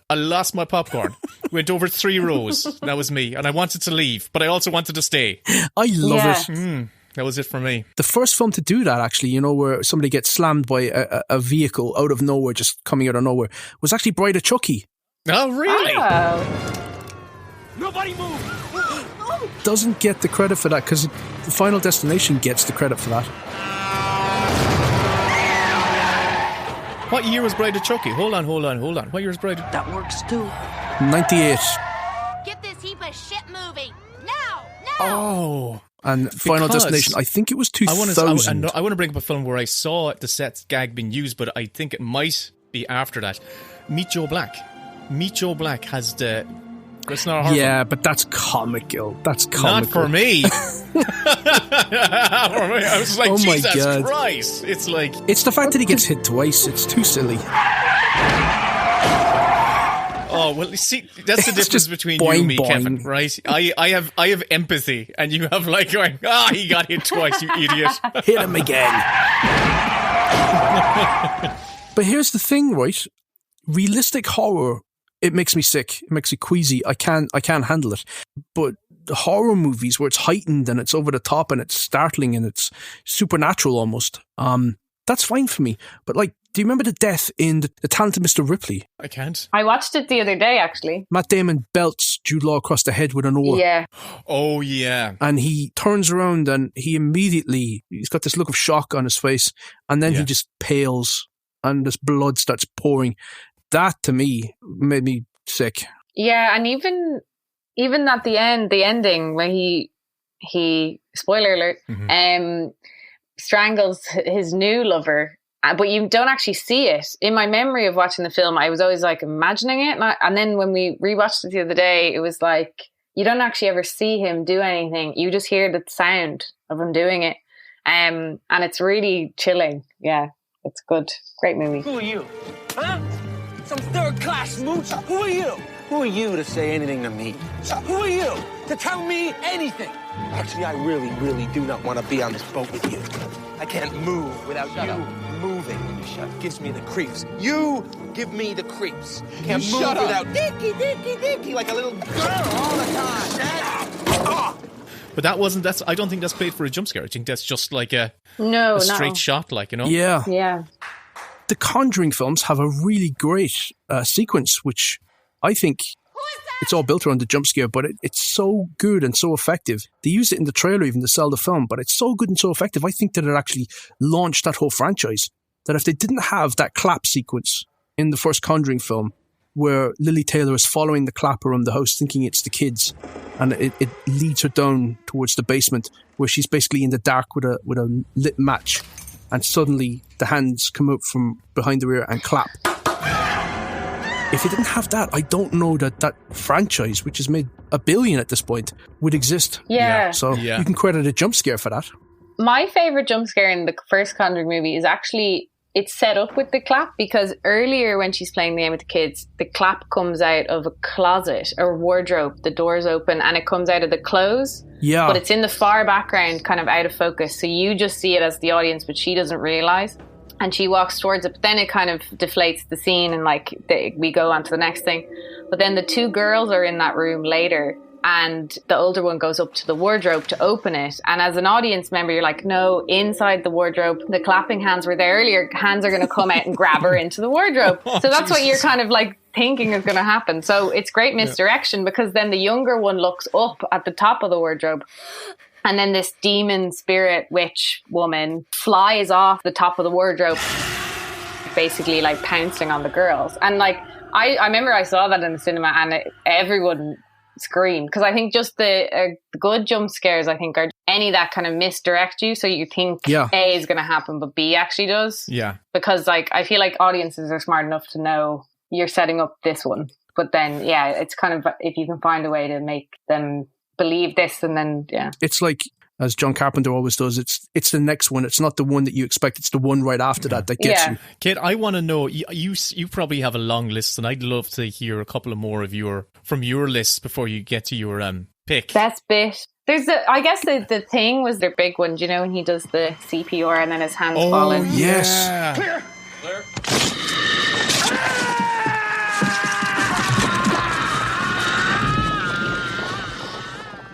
Went over 3 rows. That was me, and I wanted to leave, but I also wanted to stay. I love it. That was it for me. The first film to do that, actually, where somebody gets slammed by a vehicle out of nowhere, just coming out of nowhere, was actually Bride of Chucky. Oh, really? Oh. Nobody move! Doesn't get the credit for that, because Final Destination gets the credit for that. What year was Bride of Chucky? Hold on. What year was Bride of... That works too. 98. Get this heap of shit moving. Now! Oh. And Final Destination, I think it was 2000. I want to bring up a film where I saw the set gag being used, but I think it might be after that. Meet Joe Black. Meet Joe Black has the... It's not a horror film. But that's comical. Not for me. I was like, Jesus Christ. It's like... It's the fact that he gets hit twice. It's too silly. Oh, well, you see, that's the difference between you and me, Kevin, right? I have empathy, and you have going, he got hit twice, you idiot. Hit him again. But here's the thing, right? Realistic horror, it makes me sick. It makes me queasy. I can't handle it. But the horror movies where it's heightened and it's over the top and it's startling and it's supernatural almost, that's fine for me. But do you remember the death in the Talented Mr. Ripley? I can't. I watched it the other day, actually. Matt Damon belts Jude Law across the head with an oar. Yeah. Oh, yeah. And he turns around and he's got this look of shock on his face, and then he just pales and this blood starts pouring. That, to me, made me sick. Yeah, and even at the end, the ending, when he spoiler alert, strangles his new lover, but you don't actually see it. In my memory of watching the film, I was always imagining it, and then when we rewatched it the other day, it was you don't actually ever see him do anything. You just hear the sound of him doing it, and it's really chilling. Yeah, it's good. Great movie. Who are you? Huh? Some third-class mooch? Who are you? Who are you to say anything to me? Who are you to tell me anything? Actually, I really, really do not want to be on this boat with you. I can't move without moving. Gives me the creeps. You give me the creeps. Can't move without dicky, like a little girl all the time. But I don't think that's played for a jump scare. I think that's just like a straight shot, like, you know? Yeah. Yeah. The Conjuring films have a really great sequence, which I think it's all built around the jump scare, but it's so good and so effective. They use it in the trailer even to sell the film, but it's so good and so effective. I think that it actually launched that whole franchise. That if they didn't have that clap sequence in the first Conjuring film, where Lily Taylor is following the clap around the house thinking it's the kids, and it leads her down towards the basement where she's basically in the dark with a lit match, and suddenly the hands come out from behind the rear and clap. If it didn't have that, I don't know that franchise, which has made $1 billion at this point, would exist. Yeah. So you can credit a jump scare for that. My favourite jump scare in the first Conjuring movie is actually, it's set up with the clap, because earlier when she's playing the game with the kids, the clap comes out of a closet or wardrobe. The door's open and it comes out of the clothes. Yeah. But it's in the far background, kind of out of focus. So you just see it as the audience, but she doesn't realise. And she walks towards it, but then it kind of deflates the scene and like we go on to the next thing. But then the two girls are in that room later, and the older one goes up to the wardrobe to open it. And as an audience member, you're like, no, inside the wardrobe, the clapping hands were there earlier. Hands are going to come out and grab her into the wardrobe. So that's what you're kind of like thinking is going to happen. So it's great misdirection, because then the younger one looks up at the top of the wardrobe. And then this demon spirit witch woman flies off the top of the wardrobe, basically like pouncing on the girls. And like, I remember I saw that in the cinema and everyone screamed. Because I think just the good jump scares, I think, are any that kind of misdirect you. So you think A is going to happen, but B actually does. Yeah. Because like, I feel like audiences are smart enough to know you're setting up this one. But then, it's kind of, if you can find a way to make them believe this, and then it's like, as John Carpenter always does, it's the next one. It's not the one that you expect. It's the one right after that gets you. Kate, I want to know, you probably have a long list, and I'd love to hear a couple of more of from your list before you get to your pick. Best bit. There's I guess the thing was their big one, do you know, when he does the CPR and then his hands fall in. Yes. Clear.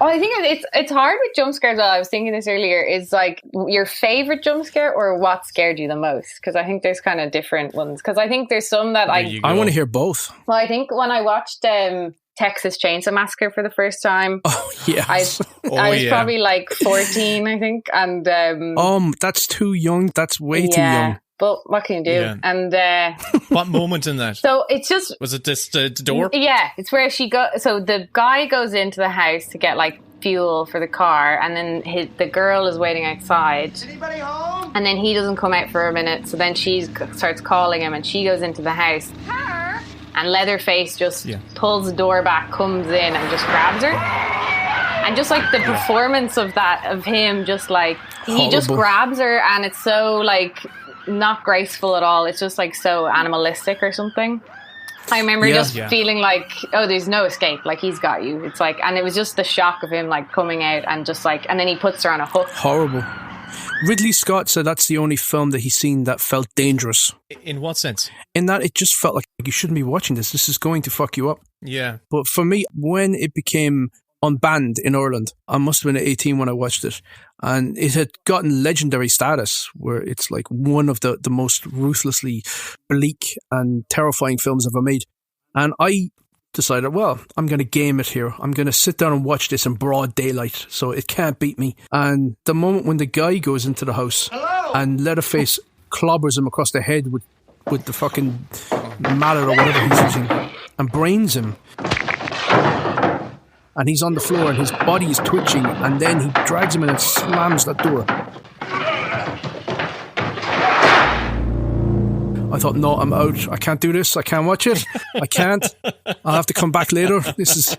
Oh, I think it's hard with jump scares. Well, I was thinking this earlier, is like your favorite jump scare or what scared you the most? Because I think there's kind of different ones. Because I think there's some that I want to hear both. Well, I think when I watched Texas Chainsaw Massacre for the first time, I was probably like 14, I think, and that's too young. That's way too young. But what can you do? Yeah. And what moment in that? So it's just, was it this the door? Yeah, it's where she so the guy goes into the house to get like fuel for the car, and then the girl is waiting outside. Anybody home? And then he doesn't come out for a minute, so then she starts calling him, and she goes into the house. Her? And Leatherface just pulls the door back, comes in, and just grabs her. And just like the performance of him, just like he just grabs her, and it's so like not graceful at all. It's just like so animalistic or something. I remember just feeling like, oh, there's no escape. Like, he's got you. It's like, and it was just the shock of him like coming out and just like, and then he puts her on a hook. Horrible. Ridley Scott said that's the only film that he's seen that felt dangerous. In what sense? In that it just felt like you shouldn't be watching this. This is going to fuck you up. Yeah. But for me, when it became unbanned in Ireland, I must have been 18 when I watched it, and it had gotten legendary status where it's like one of the most ruthlessly bleak and terrifying films ever made. And I decided, well, I'm going to game it here. I'm going to sit down and watch this in broad daylight, so it can't beat me. And the moment when the guy goes into the house and Leatherface clobbers him across the head with the fucking mallet or whatever he's using and brains him, and he's on the floor and his body is twitching, and then he drags him in and slams that door. I thought, no, I'm out. I can't do this. I can't watch it. I can't. I'll have to come back later. It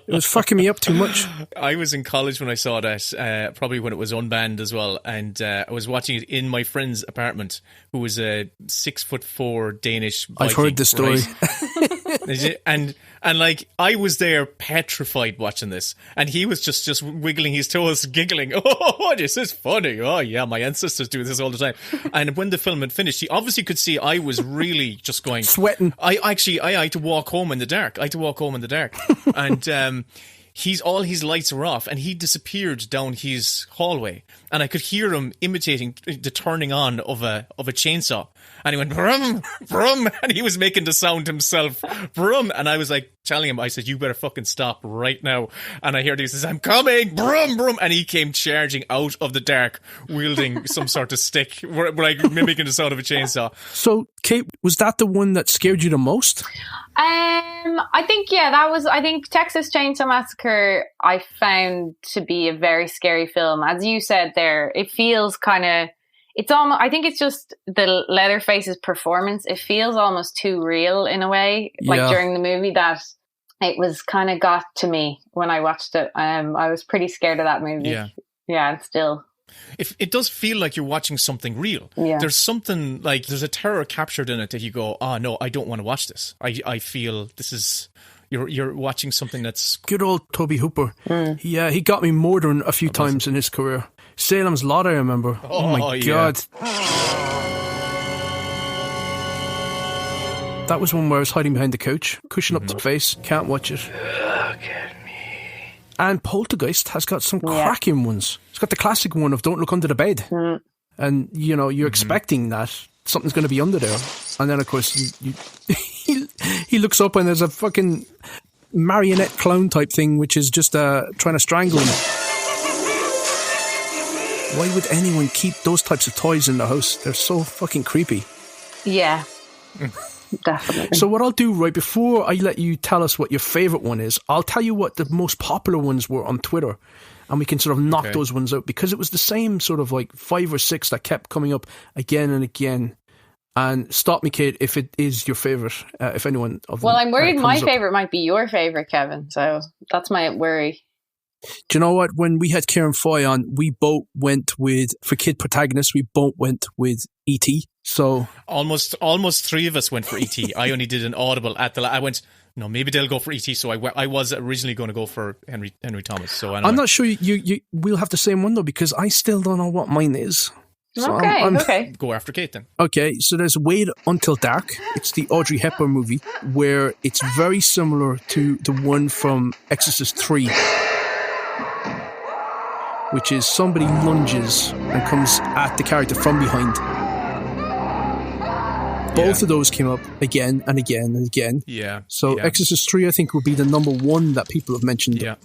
was fucking me up too much. I was in college when I saw that, probably when it was unbanned as well. And I was watching it in my friend's apartment, who was a 6'4" Danish Viking. I've heard this story. Right? And like I was there petrified watching this, and he was just wiggling his toes, giggling. Oh, this is funny. Oh yeah, my ancestors do this all the time. And when the film had finished, he obviously could see I was really just going sweating. I had to walk home in the dark. And all his lights were off, and he disappeared down his hallway, and I could hear him imitating the turning on of a chainsaw, and he went brum brum, and he was making the sound himself, brum, and I was like telling him, I said, you better fucking stop right now. And I heard he says, I'm coming, brum brum, and he came charging out of the dark wielding some sort of stick, like mimicking the sound of a chainsaw. So Kate, was that the one that scared you the most? I think Texas Chainsaw Massacre I found to be a very scary film. As you said there, it feels kind of, it's almost, I think it's just the Leatherface's performance. It feels almost too real in a way, like during the movie, that it was kind of got to me when I watched it. I was pretty scared of that movie. Yeah, and still. It does feel like you're watching something real. Yeah. There's something like, there's a terror captured in it that you go, oh no, I don't want to watch this. I feel this is, you're watching something that's... Good old Toby Hooper. Yeah, he got me more than a few times in his career. Salem's Lot, I remember. Oh my God. That was one where I was hiding behind the couch, cushion up the face, can't watch it. Look at me. And Poltergeist has got some cracking ones. It's got the classic one of don't look under the bed. And, you know, you're expecting that something's going to be under there. And then, of course, he looks up and there's a fucking marionette clown type thing, which is just trying to strangle him. Why would anyone keep those types of toys in the house? They're so fucking creepy. Yeah. Definitely. So what I'll do right before I let you tell us what your favourite one is, I'll tell you what the most popular ones were on Twitter, and we can sort of knock those ones out, because it was the same sort of like 5 or 6 that kept coming up again and again. And stop me, Kate, if it is your favourite, if anyone of them. Well, I'm worried my favourite might be your favourite, Kevin. So that's my worry. Do you know what? When we had Kieran Foy on, we both went with, for kid protagonists, we both went with E.T. So almost 3 of us went for E.T. I only did an audible at I went, no, maybe they'll go for E.T. So I was originally going to go for Henry Thomas. So I'm not sure we'll have the same one though, because I still don't know what mine is. So okay. Go after Kate then. Okay, so there's Wait Until Dark. It's the Audrey Hepburn movie where it's very similar to the one from Exorcist 3. Which is somebody lunges and comes at the character from behind. Both of those came up again and again and again. Yeah. So Exorcist 3, I think, would be the number one that people have mentioned. Yeah.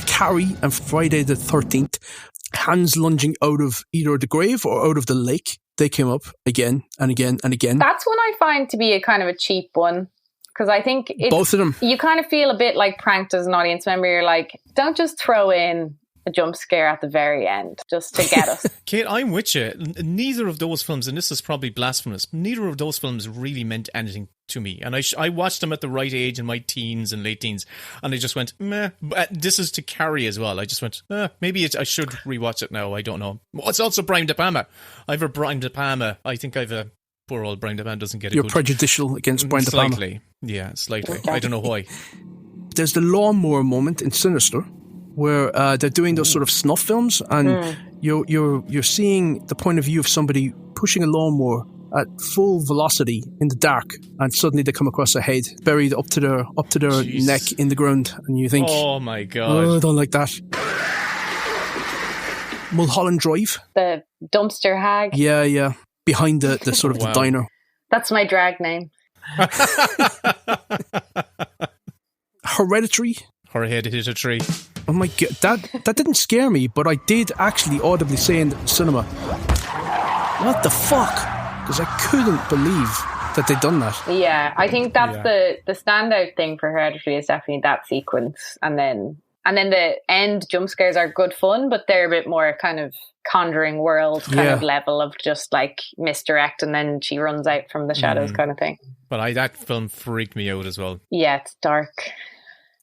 Carrie and Friday the 13th, hands lunging out of either the grave or out of the lake. They came up again and again and again. That's one I find to be a kind of a cheap one. Because I think both of them, you kind of feel a bit like pranked as an audience member. You're like, don't just throw in a jump scare at the very end just to get us. Kate, I'm with you. Neither of those films, and this is probably blasphemous, neither of those films really meant anything to me. And I watched them at the right age in my teens and late teens, and I just went, meh. But this is to Carrie as well. I just went, maybe I should rewatch it now. I don't know. It's also Brian De Palma. I have a Brian De Palma. I think I've a... Poor old Brian De Palma doesn't get it. You're prejudicial against Brian De Palma. Slightly. Yeah, slightly. I don't know why. There's the lawnmower moment in Sinister where they're doing those sort of snuff films, and you're seeing the point of view of somebody pushing a lawnmower at full velocity in the dark, and suddenly they come across a head buried up to their neck in the ground, and you think, oh my God, oh, I don't like that. Mulholland Drive, the dumpster hag. Yeah. Behind the sort of the diner. That's my drag name. Hereditary. Hereditary. Oh my God, that didn't scare me, but I did actually audibly say in the cinema, what the fuck? Because I couldn't believe that they'd done that. Yeah, I think that's the standout thing for Hereditary is definitely that sequence. And then the end jump scares are good fun, but they're a bit more kind of Conjuring World kind of level of just like misdirect and then she runs out from the shadows kind of thing. But that film freaked me out as well. Yeah, it's dark.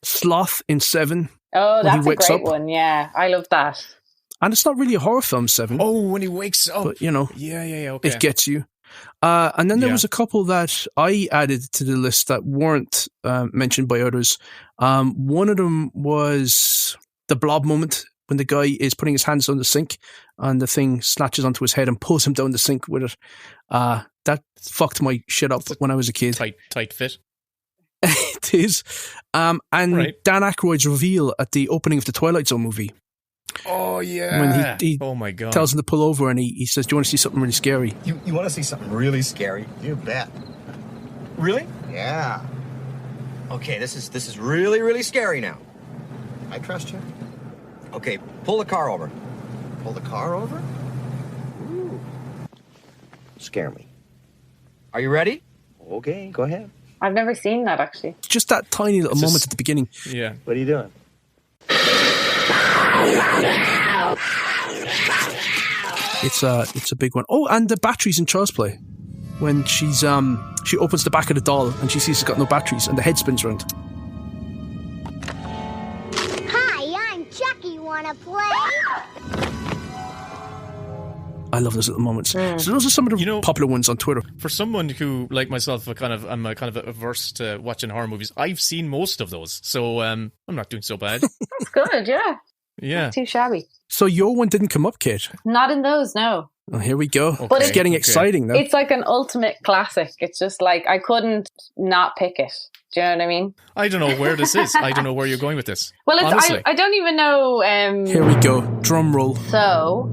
Sloth in 7. Oh, that's a great one. Yeah, I love that. And it's not really a horror film, Seven. Oh, when he wakes up. But, you know, Yeah, okay. it gets you. And then there was a couple that I added to the list that weren't mentioned by others. One of them was the blob moment, when the guy is putting his hands on the sink and the thing snatches onto his head and pulls him down the sink with it. That fucked my shit up when I was a kid. Tight fit. It is. And Dan Aykroyd's reveal at the opening of the Twilight Zone movie. Oh, yeah. When he oh, my God. tells him to pull over and he says, do you want to see something really scary? You want to see something really scary? You bet. Really? Yeah. Okay, this is really, really scary now. I trust you. Okay, pull the car over. Pull the car over? Ooh. Scare me. Are you ready? Okay, go ahead. I've never seen that, actually. Just that tiny little moment at the beginning. Yeah. What are you doing? It's a big one. Oh, and the batteries in Child's Play. When she opens the back of the doll and she sees it's got no batteries and the head spins around. Hi, I'm Chucky. Wanna play? I love those little moments. So those are some of the popular ones on Twitter. For someone who, like myself, I'm kind of averse to watching horror movies, I've seen most of those, so I'm not doing so bad. That's good, yeah. Yeah. Not too shabby. So your one didn't come up, Kate? Not in those, no. Oh, here we go. But it's getting exciting now. It's like an ultimate classic. It's just like, I couldn't not pick it. Do you know what I mean? I don't know where this is. I don't know where you're going with this. Well, I don't even know. Here we go. Drum roll. So,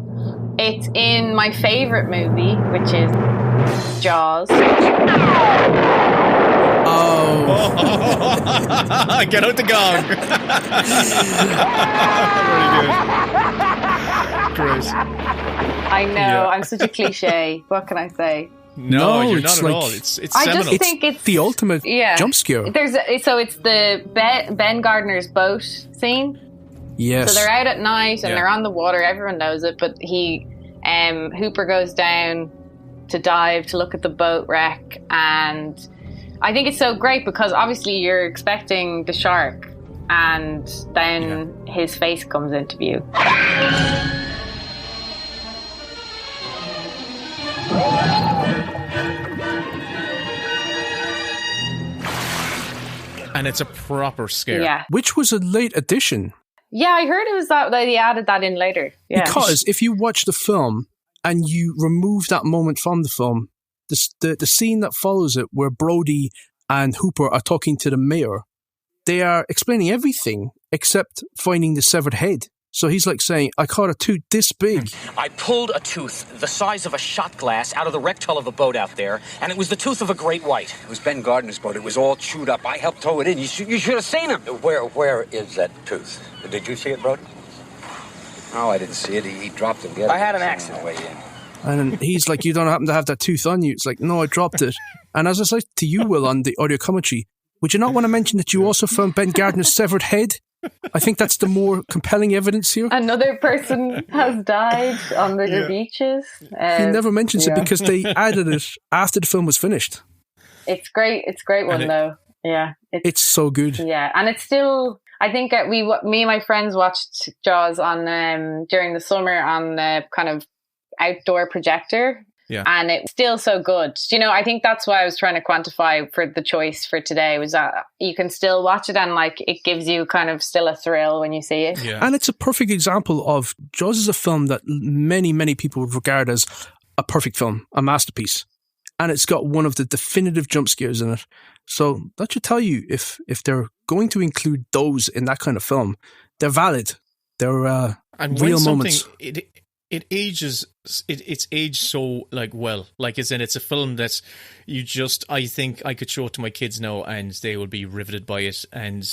it's in my favourite movie, which is Jaws. Oh. Get out the gong. Very good. Great. I know, I'm such a cliche. What can I say? No, you're not at all. It's seminal. I just think it's the ultimate jump scare. So it's the Ben Gardner's boat scene. Yes. So they're out at night and they're on the water. Everyone knows it, but Hooper goes down to dive to look at the boat wreck, and I think it's so great because obviously you're expecting the shark, and then his face comes into view. And it's a proper scare. Yeah. Which was a late addition. Yeah, I heard it was that they added that in later. Yeah. Because if you watch the film and you remove that moment from the film, the scene that follows it where Brody and Hooper are talking to the mayor, they are explaining everything except finding the severed head. So he's like saying, I caught a tooth this big. I pulled a tooth the size of a shot glass out of the wrecked hull of the boat out there, and it was the tooth of a great white. It was Ben Gardner's boat. It was all chewed up. I helped tow it in. You should have seen him. Where is that tooth? Did you see it, Brody? Oh, I didn't see it. He dropped it. I had an accident. Way in. And he's like, you don't happen to have that tooth on you? It's like, no, I dropped it. And as I said to you, Will, on the audio commentary, would you not want to mention that you also found Ben Gardner's severed head? I think that's the more compelling evidence here. Another person has died on the beaches. He never mentions it because they added it after the film was finished. It's great. It's a great one, though. Yeah. It's so good. Yeah. And it's still, I think me and my friends watched Jaws on during the summer on the kind of outdoor projector. Yeah. And it's still so good. You know, I think that's why I was trying to quantify for the choice for today was that you can still watch it and like it gives you kind of still a thrill when you see it. Yeah. And it's a perfect example of Jaws is a film that many, many people would regard as a perfect film, a masterpiece. And it's got one of the definitive jump scares in it. So that should tell you if they're going to include those in that kind of film, they're valid. They're and real moments. It ages. It's aged so well. As in, it's a film that I think I could show it to my kids now, and they will be riveted by it. And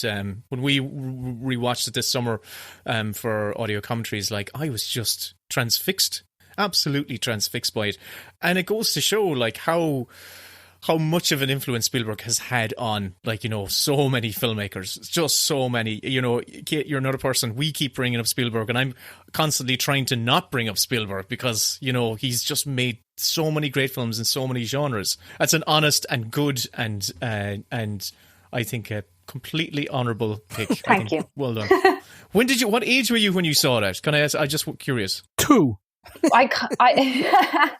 when we rewatched it this summer for audio commentaries, I was just transfixed, absolutely transfixed by it. And it goes to show how much of an influence Spielberg has had on, so many filmmakers, just so many. Kate, you're another person. We keep bringing up Spielberg, and I'm constantly trying to not bring up Spielberg because, he's just made so many great films in so many genres. That's an honest and good and I think a completely honourable pick. Thank you. Well done. What age were you when you saw that? Can I ask? I just curious. 2. I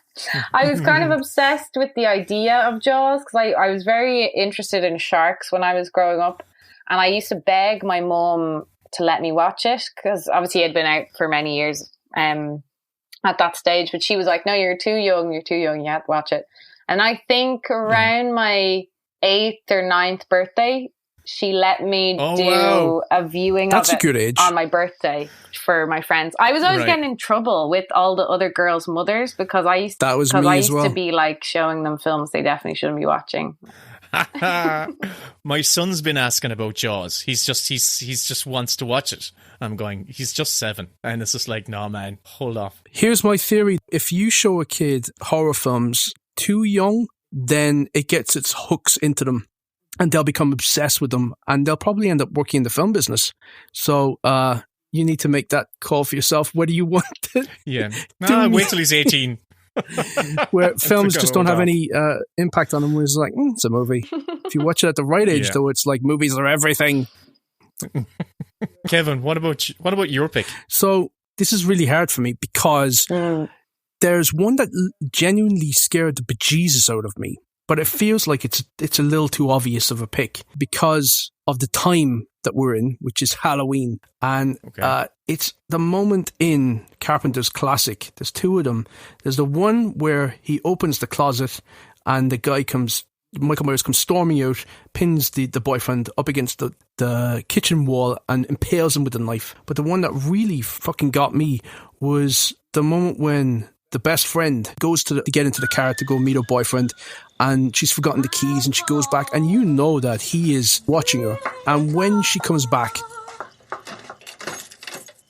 was kind of obsessed with the idea of Jaws because I was very interested in sharks when I was growing up, and I used to beg my mum to let me watch it because obviously it had been out for many years at that stage, but she was like, no, you're too young, you have to watch it. And I think around my 8th or 9th birthday, she let me do a viewing of it on my birthday for my friends. I was always getting in trouble with all the other girls' mothers because I used to be like showing them films they definitely shouldn't be watching. My son's been asking about Jaws. He's just wants to watch it. I'm going, he's just 7. And it's just like, no, man, hold off. Here's my theory. If you show a kid horror films too young, then it gets its hooks into them. And they'll become obsessed with them, and they'll probably end up working in the film business. So you need to make that call for yourself, whether you want it. Yeah. Wait till he's 18. Where films just don't have any impact on them. Where it's like, it's a movie. If you watch it at the right age, though, it's like movies are everything. Kevin, what about your pick? So this is really hard for me because there's one that genuinely scared the bejesus out of me. But it feels like it's a little too obvious of a pick because of the time that we're in, which is Halloween. And it's the moment in Carpenter's classic. There's 2 of them. There's the one where he opens the closet and the guy Michael Myers comes storming out, pins the boyfriend up against the kitchen wall and impales him with a knife. But the one that really fucking got me was the moment when the best friend goes to get into the car to go meet her boyfriend, and she's forgotten the keys, and she goes back, and you know that he is watching her. And when she comes back,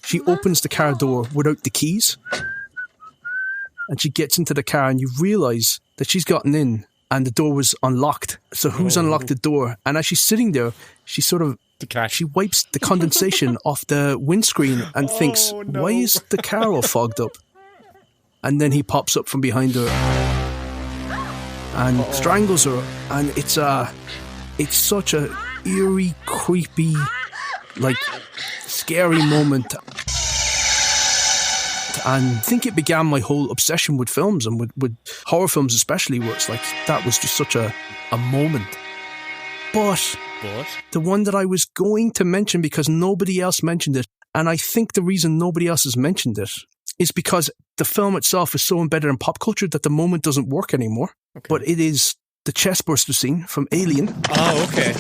she opens the car door without the keys, and she gets into the car, and you realise that she's gotten in, and the door was unlocked. So who's unlocked the door? And as she's sitting there, she sort of she wipes the condensation off the windscreen and thinks, why is the car all fogged up? And then he pops up from behind her and strangles her, and it's such a eerie, creepy, like scary moment. And I think it began my whole obsession with films and with horror films especially, where it's like that was just such a moment. But the one that I was going to mention because nobody else mentioned it, and I think the reason nobody else has mentioned it is because the film itself is so embedded in pop culture that the moment doesn't work anymore. Okay. But it is the chestburster scene from Alien. Oh, okay.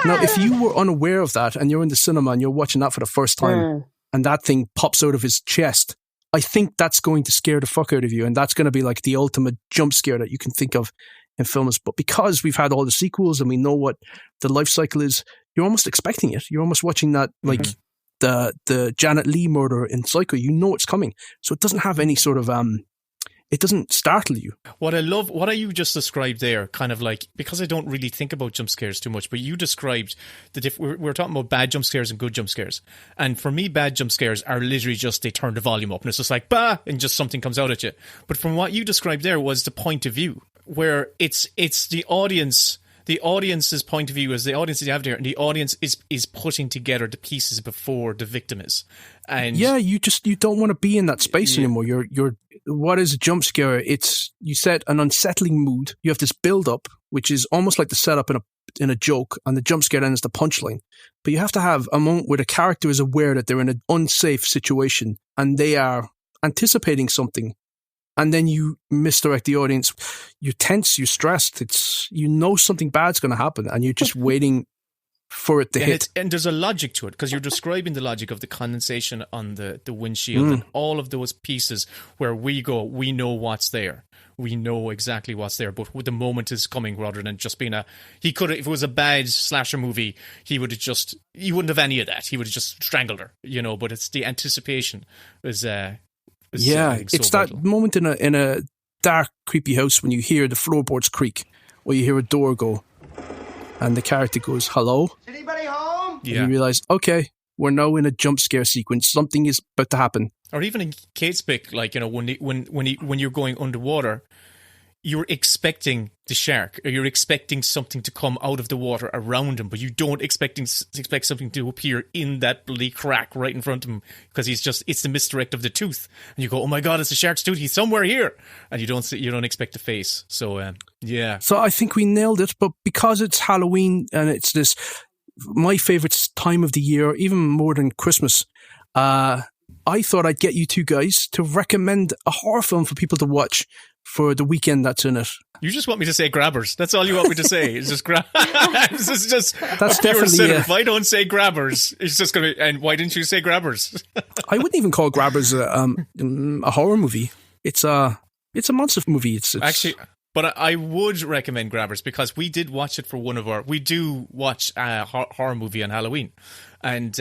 Now, if you were unaware of that and you're in the cinema and you're watching that for the first time and that thing pops out of his chest, I think that's going to scare the fuck out of you, and that's going to be like the ultimate jump scare that you can think of in films. But because we've had all the sequels and we know what the life cycle is, you're almost expecting it. You're almost watching that, like the Janet Leigh murder in Psycho. You know it's coming. So it doesn't have any sort of, it doesn't startle you. What I love, what you just described there, kind of like, because I don't really think about jump scares too much, but you described we're talking about bad jump scares and good jump scares. And for me, bad jump scares are literally just, they turn the volume up and it's just like, bah, and just something comes out at you. But from what you described there was the point of view, where it's the audience's point of view is the audience that you have there, and the audience is putting together the pieces before the victim is. And yeah, you don't want to be in that space anymore. You're what is a jump scare? It's, you set an unsettling mood. You have this build up, which is almost like the setup in a joke, and the jump scare then is the punchline. But you have to have a moment where the character is aware that they're in an unsafe situation and they are anticipating something. And then you misdirect the audience. You're tense, you're stressed. You know something bad's going to happen, and you're just waiting for it to hit. And there's a logic to it, because you're describing the logic of the condensation on the windshield and all of those pieces where we know what's there. We know exactly what's there, but the moment is coming rather than just being if it was a bad slasher movie, he wouldn't have any of that. He would have just strangled her, but it's the anticipation is it's that moment in a dark, creepy house when you hear the floorboards creak, or you hear a door go, and the character goes, "Hello? Anybody home?" Yeah. And you realize, okay, we're now in a jump scare sequence. Something is about to happen. Or even in Kate's pick, like when you're going underwater, you're expecting the shark, or you're expecting something to come out of the water around him, but you don't expect something to appear in that bloody crack right in front of him, because it's the misdirect of the tooth, and you go, oh my god, it's a shark's tooth, he's somewhere here, and you don't expect a face. So yeah. So I think we nailed it, but because it's Halloween and it's this my favorite time of the year, even more than Christmas, I thought I'd get you two guys to recommend a horror film for people to watch for the weekend that's in it. You just want me to say Grabbers. That's all you want me to say. It's just this is just that's definitely if I don't say Grabbers, it's just going to. And why didn't you say Grabbers? I wouldn't even call Grabbers a horror movie. It's a monster movie. It's actually. But I would recommend Grabbers, because we did watch it for we do watch a horror movie on Halloween, and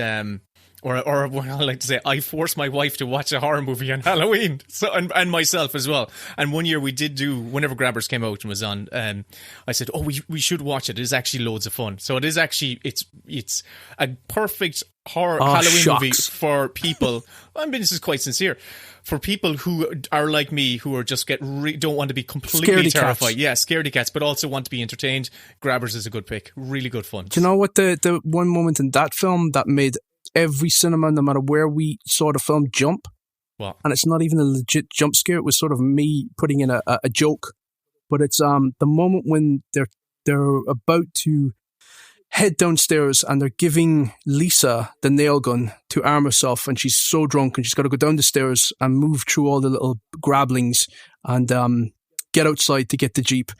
or what I like to say, I forced my wife to watch a horror movie on Halloween, so and myself as well. And one year we did do, whenever Grabbers came out and was on, I said, oh, we should watch it. It is actually loads of fun. So it is actually it's a perfect horror Halloween movie for people. I mean, this is quite sincere. For people who are like me, who are just don't want to be completely terrified. Cats. Yeah, scaredy cats, but also want to be entertained. Grabbers is a good pick. Really good fun. Do you know what the one moment in that film that made every cinema, no matter where we saw the film, jump? What? And it's not even a legit jump scare. It was sort of me putting in a joke. But it's the moment when they're about to head downstairs and they're giving Lisa the nail gun to arm herself, and she's so drunk and she's got to go down the stairs and move through all the little grablings and get outside to get the Jeep.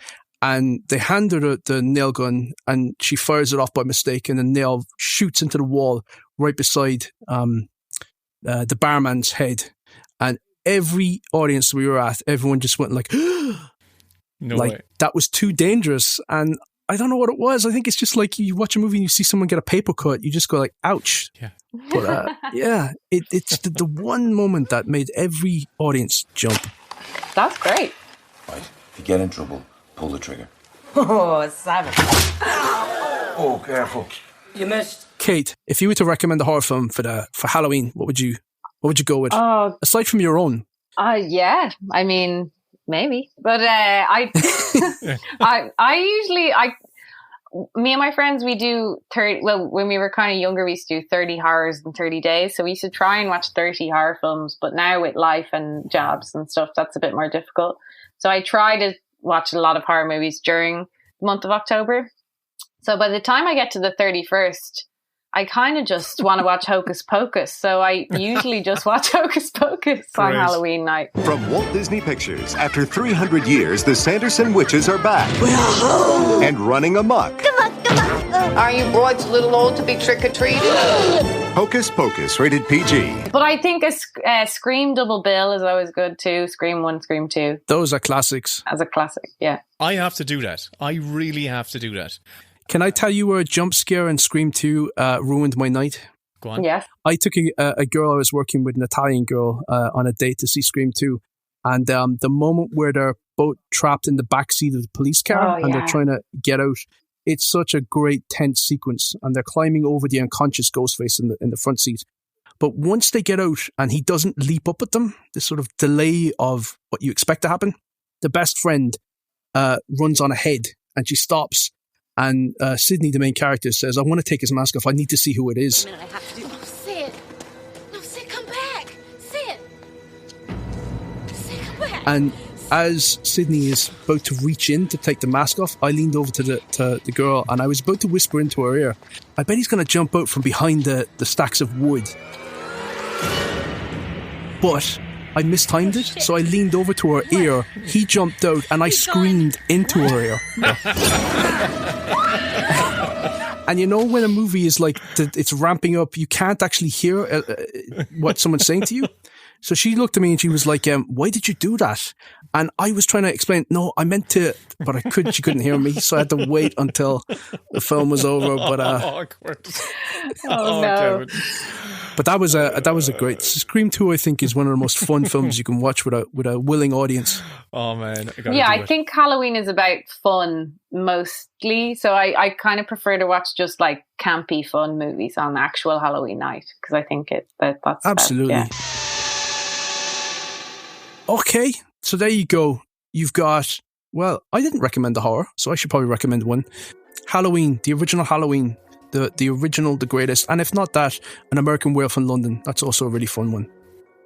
And they hand her the nail gun and she fires it off by mistake, and the nail shoots into the wall right beside the barman's head. And every audience we were at, everyone just went like, no way. That was too dangerous. And I don't know what it was. I think it's just like you watch a movie and you see someone get a paper cut, you just go like, ouch. Yeah. But yeah, it's the one moment that made every audience jump. That's great. Right. If you get in trouble, pull the trigger. Oh, savage. Oh, careful. You missed. Kate, if you were to recommend a horror film for Halloween, what would you go with? Aside from your own. Yeah. I mean, maybe. But I usually me and my friends, we do 30, well, when we were kind of younger, we used to do 30 horrors in 30 days. So we used to try and watch 30 horror films, but now with life and jobs and stuff, that's a bit more difficult. So I try to watch a lot of horror movies during the month of October. So by the time I get to the 31st, I kind of just want to watch Hocus Pocus. So I usually just watch Hocus Pocus on Halloween night. From Walt Disney Pictures, after 300 years, the Sanderson witches are back. And running amok. Are you broads a little old to be trick-or-treating? Hocus Pocus, rated PG. But I think a Scream double bill is always good too. Scream 1, Scream 2. Those are classics. As a classic, yeah. I have to do that. I really have to do that. Can I tell you where a jump scare in Scream 2 ruined my night? Go on. Yes. I took a girl I was working with, an Italian girl, on a date to see Scream 2. And the moment where they're both trapped in the backseat of the police car and they're trying to get out, it's such a great tense sequence. And they're climbing over the unconscious Ghostface in the front seat. But once they get out and he doesn't leap up at them, this sort of delay of what you expect to happen, the best friend runs on ahead and she stops. And Sydney, the main character, says, I want to take his mask off. I need to see who it is. I have to do. Oh, Sid. No, Sid, come back. Sid. Sid, come back. And as Sydney is about to reach in to take the mask off, I leaned over to the girl and I was about to whisper into her ear, I bet he's going to jump out from behind the stacks of wood. But I mistimed it, so I leaned over to her ear, he jumped out, and I screamed into her ear. And you know when a movie is like, it's ramping up, you can't actually hear what someone's saying to you? So she looked at me and she was like, why did you do that? And I was trying to explain, no, I meant to, but she couldn't hear me, so I had to wait until the film was over. But awkward. Oh no. Kevin. But that was a great Scream 2. I think is one of the most fun films you can watch with a willing audience. Oh man, I think Halloween is about fun mostly. So I kind of prefer to watch just like campy fun movies on actual Halloween night because I think that's absolutely. Best, yeah. Okay, so there you go. You've got well, I didn't recommend the horror, so I should probably recommend one. Halloween, the original Halloween, the original, the greatest. And if not that, An American Werewolf in London. That's also a really fun one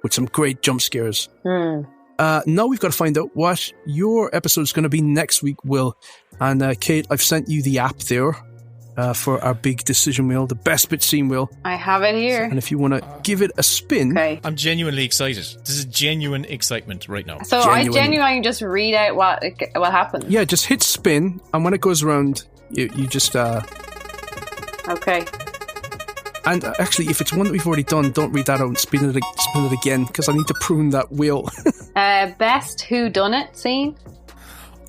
with some great jump scares. Now we've got to find out what your episode is going to be next week, Will. And Kate, I've sent you the app there for our big decision wheel, the best bit scene wheel. I have it here. And if you want to give it a spin. Okay. I'm genuinely excited. This is genuine excitement right now. So I genuinely just read out what happens. Yeah, just hit spin, and when it goes around, you just... Okay. And actually, if it's one that we've already done, don't read that out and spin it again, because I need to prune that wheel. Best whodunit scene.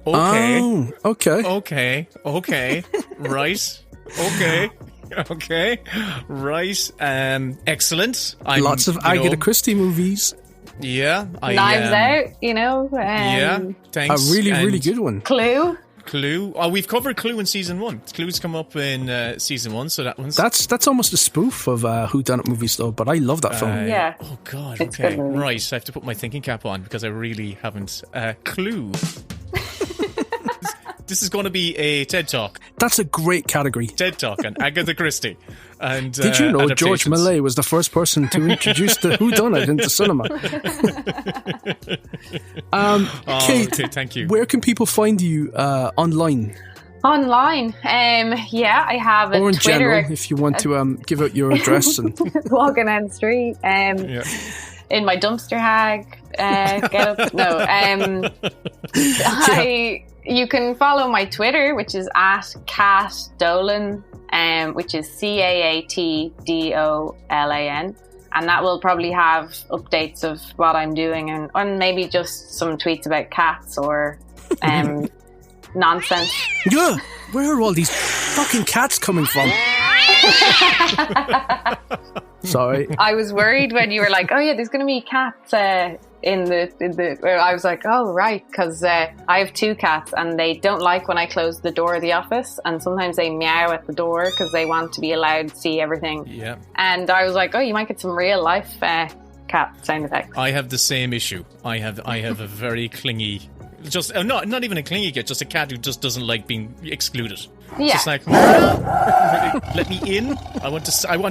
Okay. Oh, okay. Okay. Right. Okay. Right. Excellent. Lots of Agatha Christie movies. Yeah. Knives Out, yeah. Thanks. A really good one. Clue. Oh, we've covered Clue in season 1. Clue's come up in season 1, so that one's... That's almost a spoof of whodunit movies, though, but I love that film. Yeah. Oh, God, it's okay. Good right, I have to put my thinking cap on, because I really haven't... Clue. This is going to be a TED Talk. That's a great category. TED Talk on Agatha Christie. And did you know George Millay was the first person to introduce the whodunit into cinema? Kate, okay, thank you. Where can people find you online? Online, yeah, I have a or in Twitter. General, if you want to give out your address and walking down the street. In my dumpster hag. Get up. No. You can follow my Twitter, which is at Kate Dolan, which is CAATDOLAN, and that will probably have updates of what I'm doing and maybe just some tweets about cats or nonsense. Yeah, where are all these fucking cats coming from? Sorry. I was worried when you were like, "Oh yeah, there's going to be cats in the." I was like, "Oh right," because I have 2 cats and they don't like when I close the door of the office, and sometimes they meow at the door because they want to be allowed to see everything. Yeah. And I was like, "Oh, you might get some real life cat sound effects." I have the same issue. I have a very clingy. Just not even a clingy cat, just a cat who just doesn't like being excluded. Yeah. Just like, let me in. I want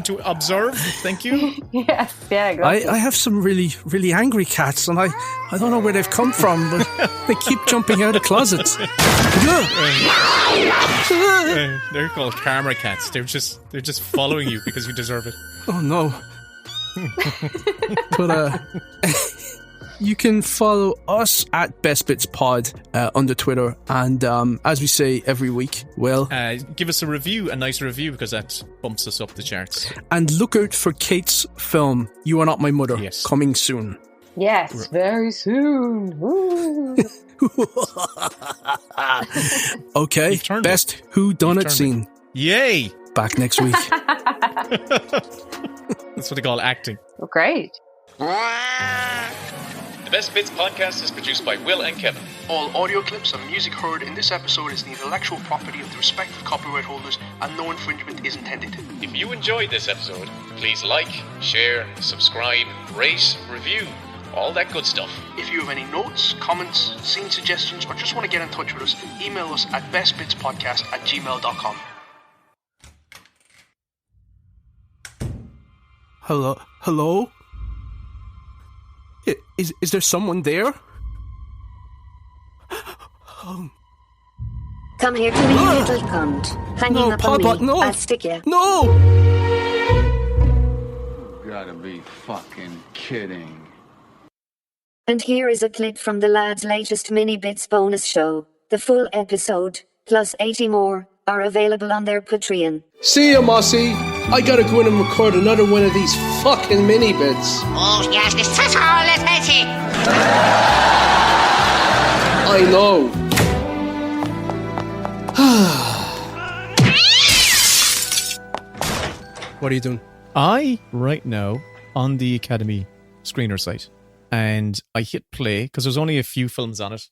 to observe. Thank you. Yes, yeah, exactly. I have some really angry cats, and I don't know where they've come from, but they keep jumping out of closets. They're called karma cats. They're just following you because you deserve it. Oh no. But you can follow us at Best Bits Pod under Twitter, and as we say every week, well, give us a nice review, because that bumps us up the charts. And look out for Kate's film You Are Not My Mother, coming soon. Yes, very soon. Okay, best whodunit scene. Yay! Back next week. That's what they call acting. Oh, great. The Best Bits podcast is produced by Will and Kevin. All audio clips and music heard in this episode is the intellectual property of the respective copyright holders, and no infringement is intended. If you enjoyed this episode, please like, share, subscribe, rate, review, all that good stuff. If you have any notes, comments, scene suggestions, or just want to get in touch with us, email us at bestbitspodcast@gmail.com. Hello? Is there someone there? Come here to me, little cunt. Hanging up on me. I'll stick you. No! You gotta be fucking kidding. And here is a clip from the lads' latest Mini Bits bonus show. The full episode, plus 80 more, are available on their Patreon. See ya, Mossy. I gotta go in and record another one of these fucking mini bits. Oh, yes, this is all it is. I know. What are you doing? Right now, on the Academy screener site, and I hit play, because there's only a few films on it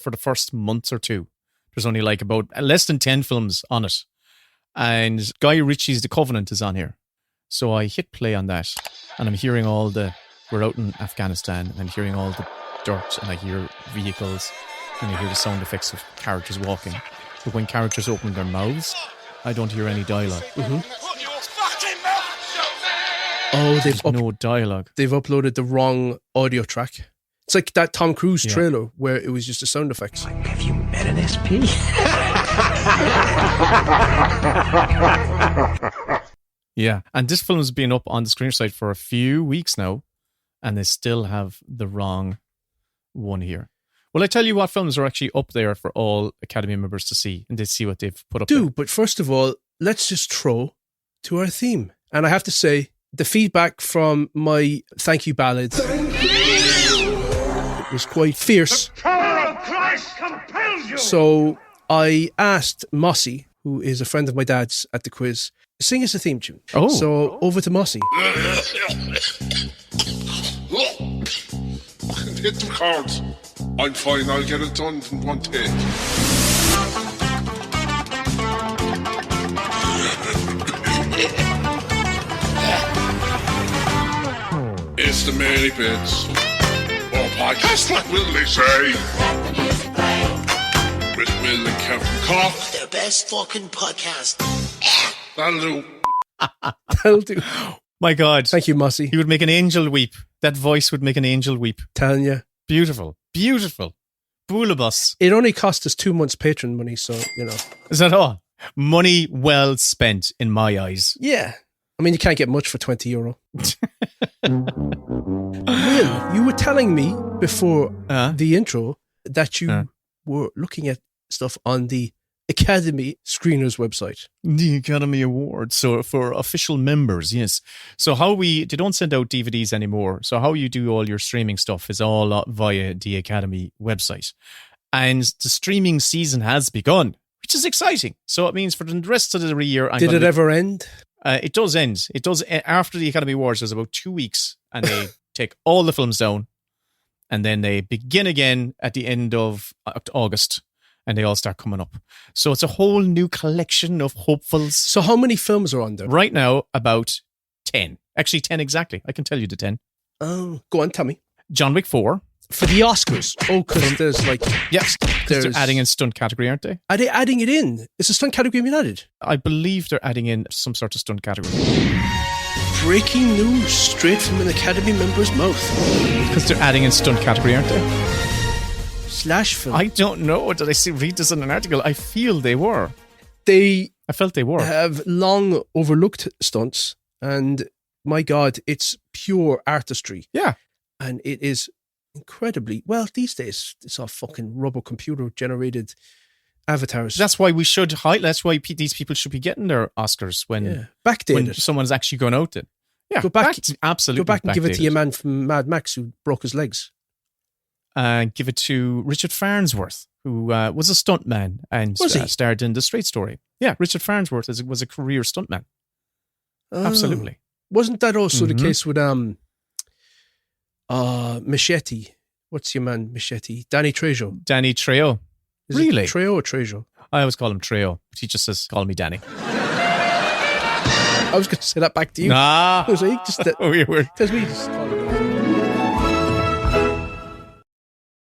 for the first month or two. There's only like about less than 10 films on it. And Guy Ritchie's The Covenant is on here. So I hit play on that, and I'm hearing we're out in Afghanistan, and I'm hearing all the dirt, and I hear vehicles, and you hear the sound effects of characters walking. But when characters open their mouths, I don't hear any dialogue. Oh, There's no dialogue. They've uploaded the wrong audio track. It's like that Tom Cruise trailer where it was just the sound effects. Have you met an SP? Yeah, and this film has been up on the Screener site for a few weeks now, and they still have the wrong one here. Well, I tell you what films are actually up there for all Academy members to see, and to see what they've put up there. But first of all, let's just throw to our theme. And I have to say, the feedback from my thank you ballad was quite fierce. The power of Christ compels you! So I asked Mossy, who is a friend of my dad's at the quiz, sing us a theme tune. Oh. So over to Mossy. Hit the cards. I'm fine, I'll get it done in one take. It's the Many Bits. Or podcast, what will they say? With Will and Kevin Cock. The best fucking podcast. That'll do. That'll do. My God. Thank you, Mossy. He would make an angel weep. That voice would make an angel weep. Telling you. Beautiful. Beautiful. Boolabus. It only cost us 2 months patron money, so, you know. Is that all? Money well spent in my eyes. Yeah. I mean, you can't get much for €20. Will, you were telling me before the intro that you were looking at stuff on the Academy Screeners website. The Academy Awards. So for official members, yes. So they don't send out DVDs anymore. So how you do all your streaming stuff is all via the Academy website. And the streaming season has begun, which is exciting. So it means for the rest of the year... Did it ever end? It does end. It does. After the Academy Awards, there's about 2 weeks, and they take all the films down, and then they begin again at the end of August, and they all start coming up. So it's a whole new collection of hopefuls. So how many films are on there? Right now, about 10. Actually, 10 exactly. I can tell you the 10. Oh, go on, tell me. John Wick 4. For the Oscars. Oh, because there's like... Yes, because they're adding in stunt category, aren't they? Are they adding it in? Is the stunt category being added? I believe they're adding in some sort of stunt category. Breaking news straight from an Academy member's mouth. Because they're adding in stunt category, aren't they? Slash film. I don't know. Did I read this in an article? I feel they were. I felt they were. Have long overlooked stunts, and my God, it's pure artistry. Yeah. And it is incredibly well these days. It's all fucking rubber computer generated avatars. That's why we should That's why these people should be getting their Oscars when someone's actually gone out. Then go back, absolutely. Go back and give it to your man from Mad Max who broke his legs. Give it to Richard Farnsworth, who was a stuntman and starred in The Straight Story. Yeah, Richard Farnsworth was a career stuntman. Absolutely. Wasn't that also the case with Machete? What's your man, Machete? Danny Trejo. Danny Trejo. Is really? It Trejo or Trejo? I always call him Trejo, but he just says, call me Danny. I was going to say that back to you. Nah. I was like, just because we just call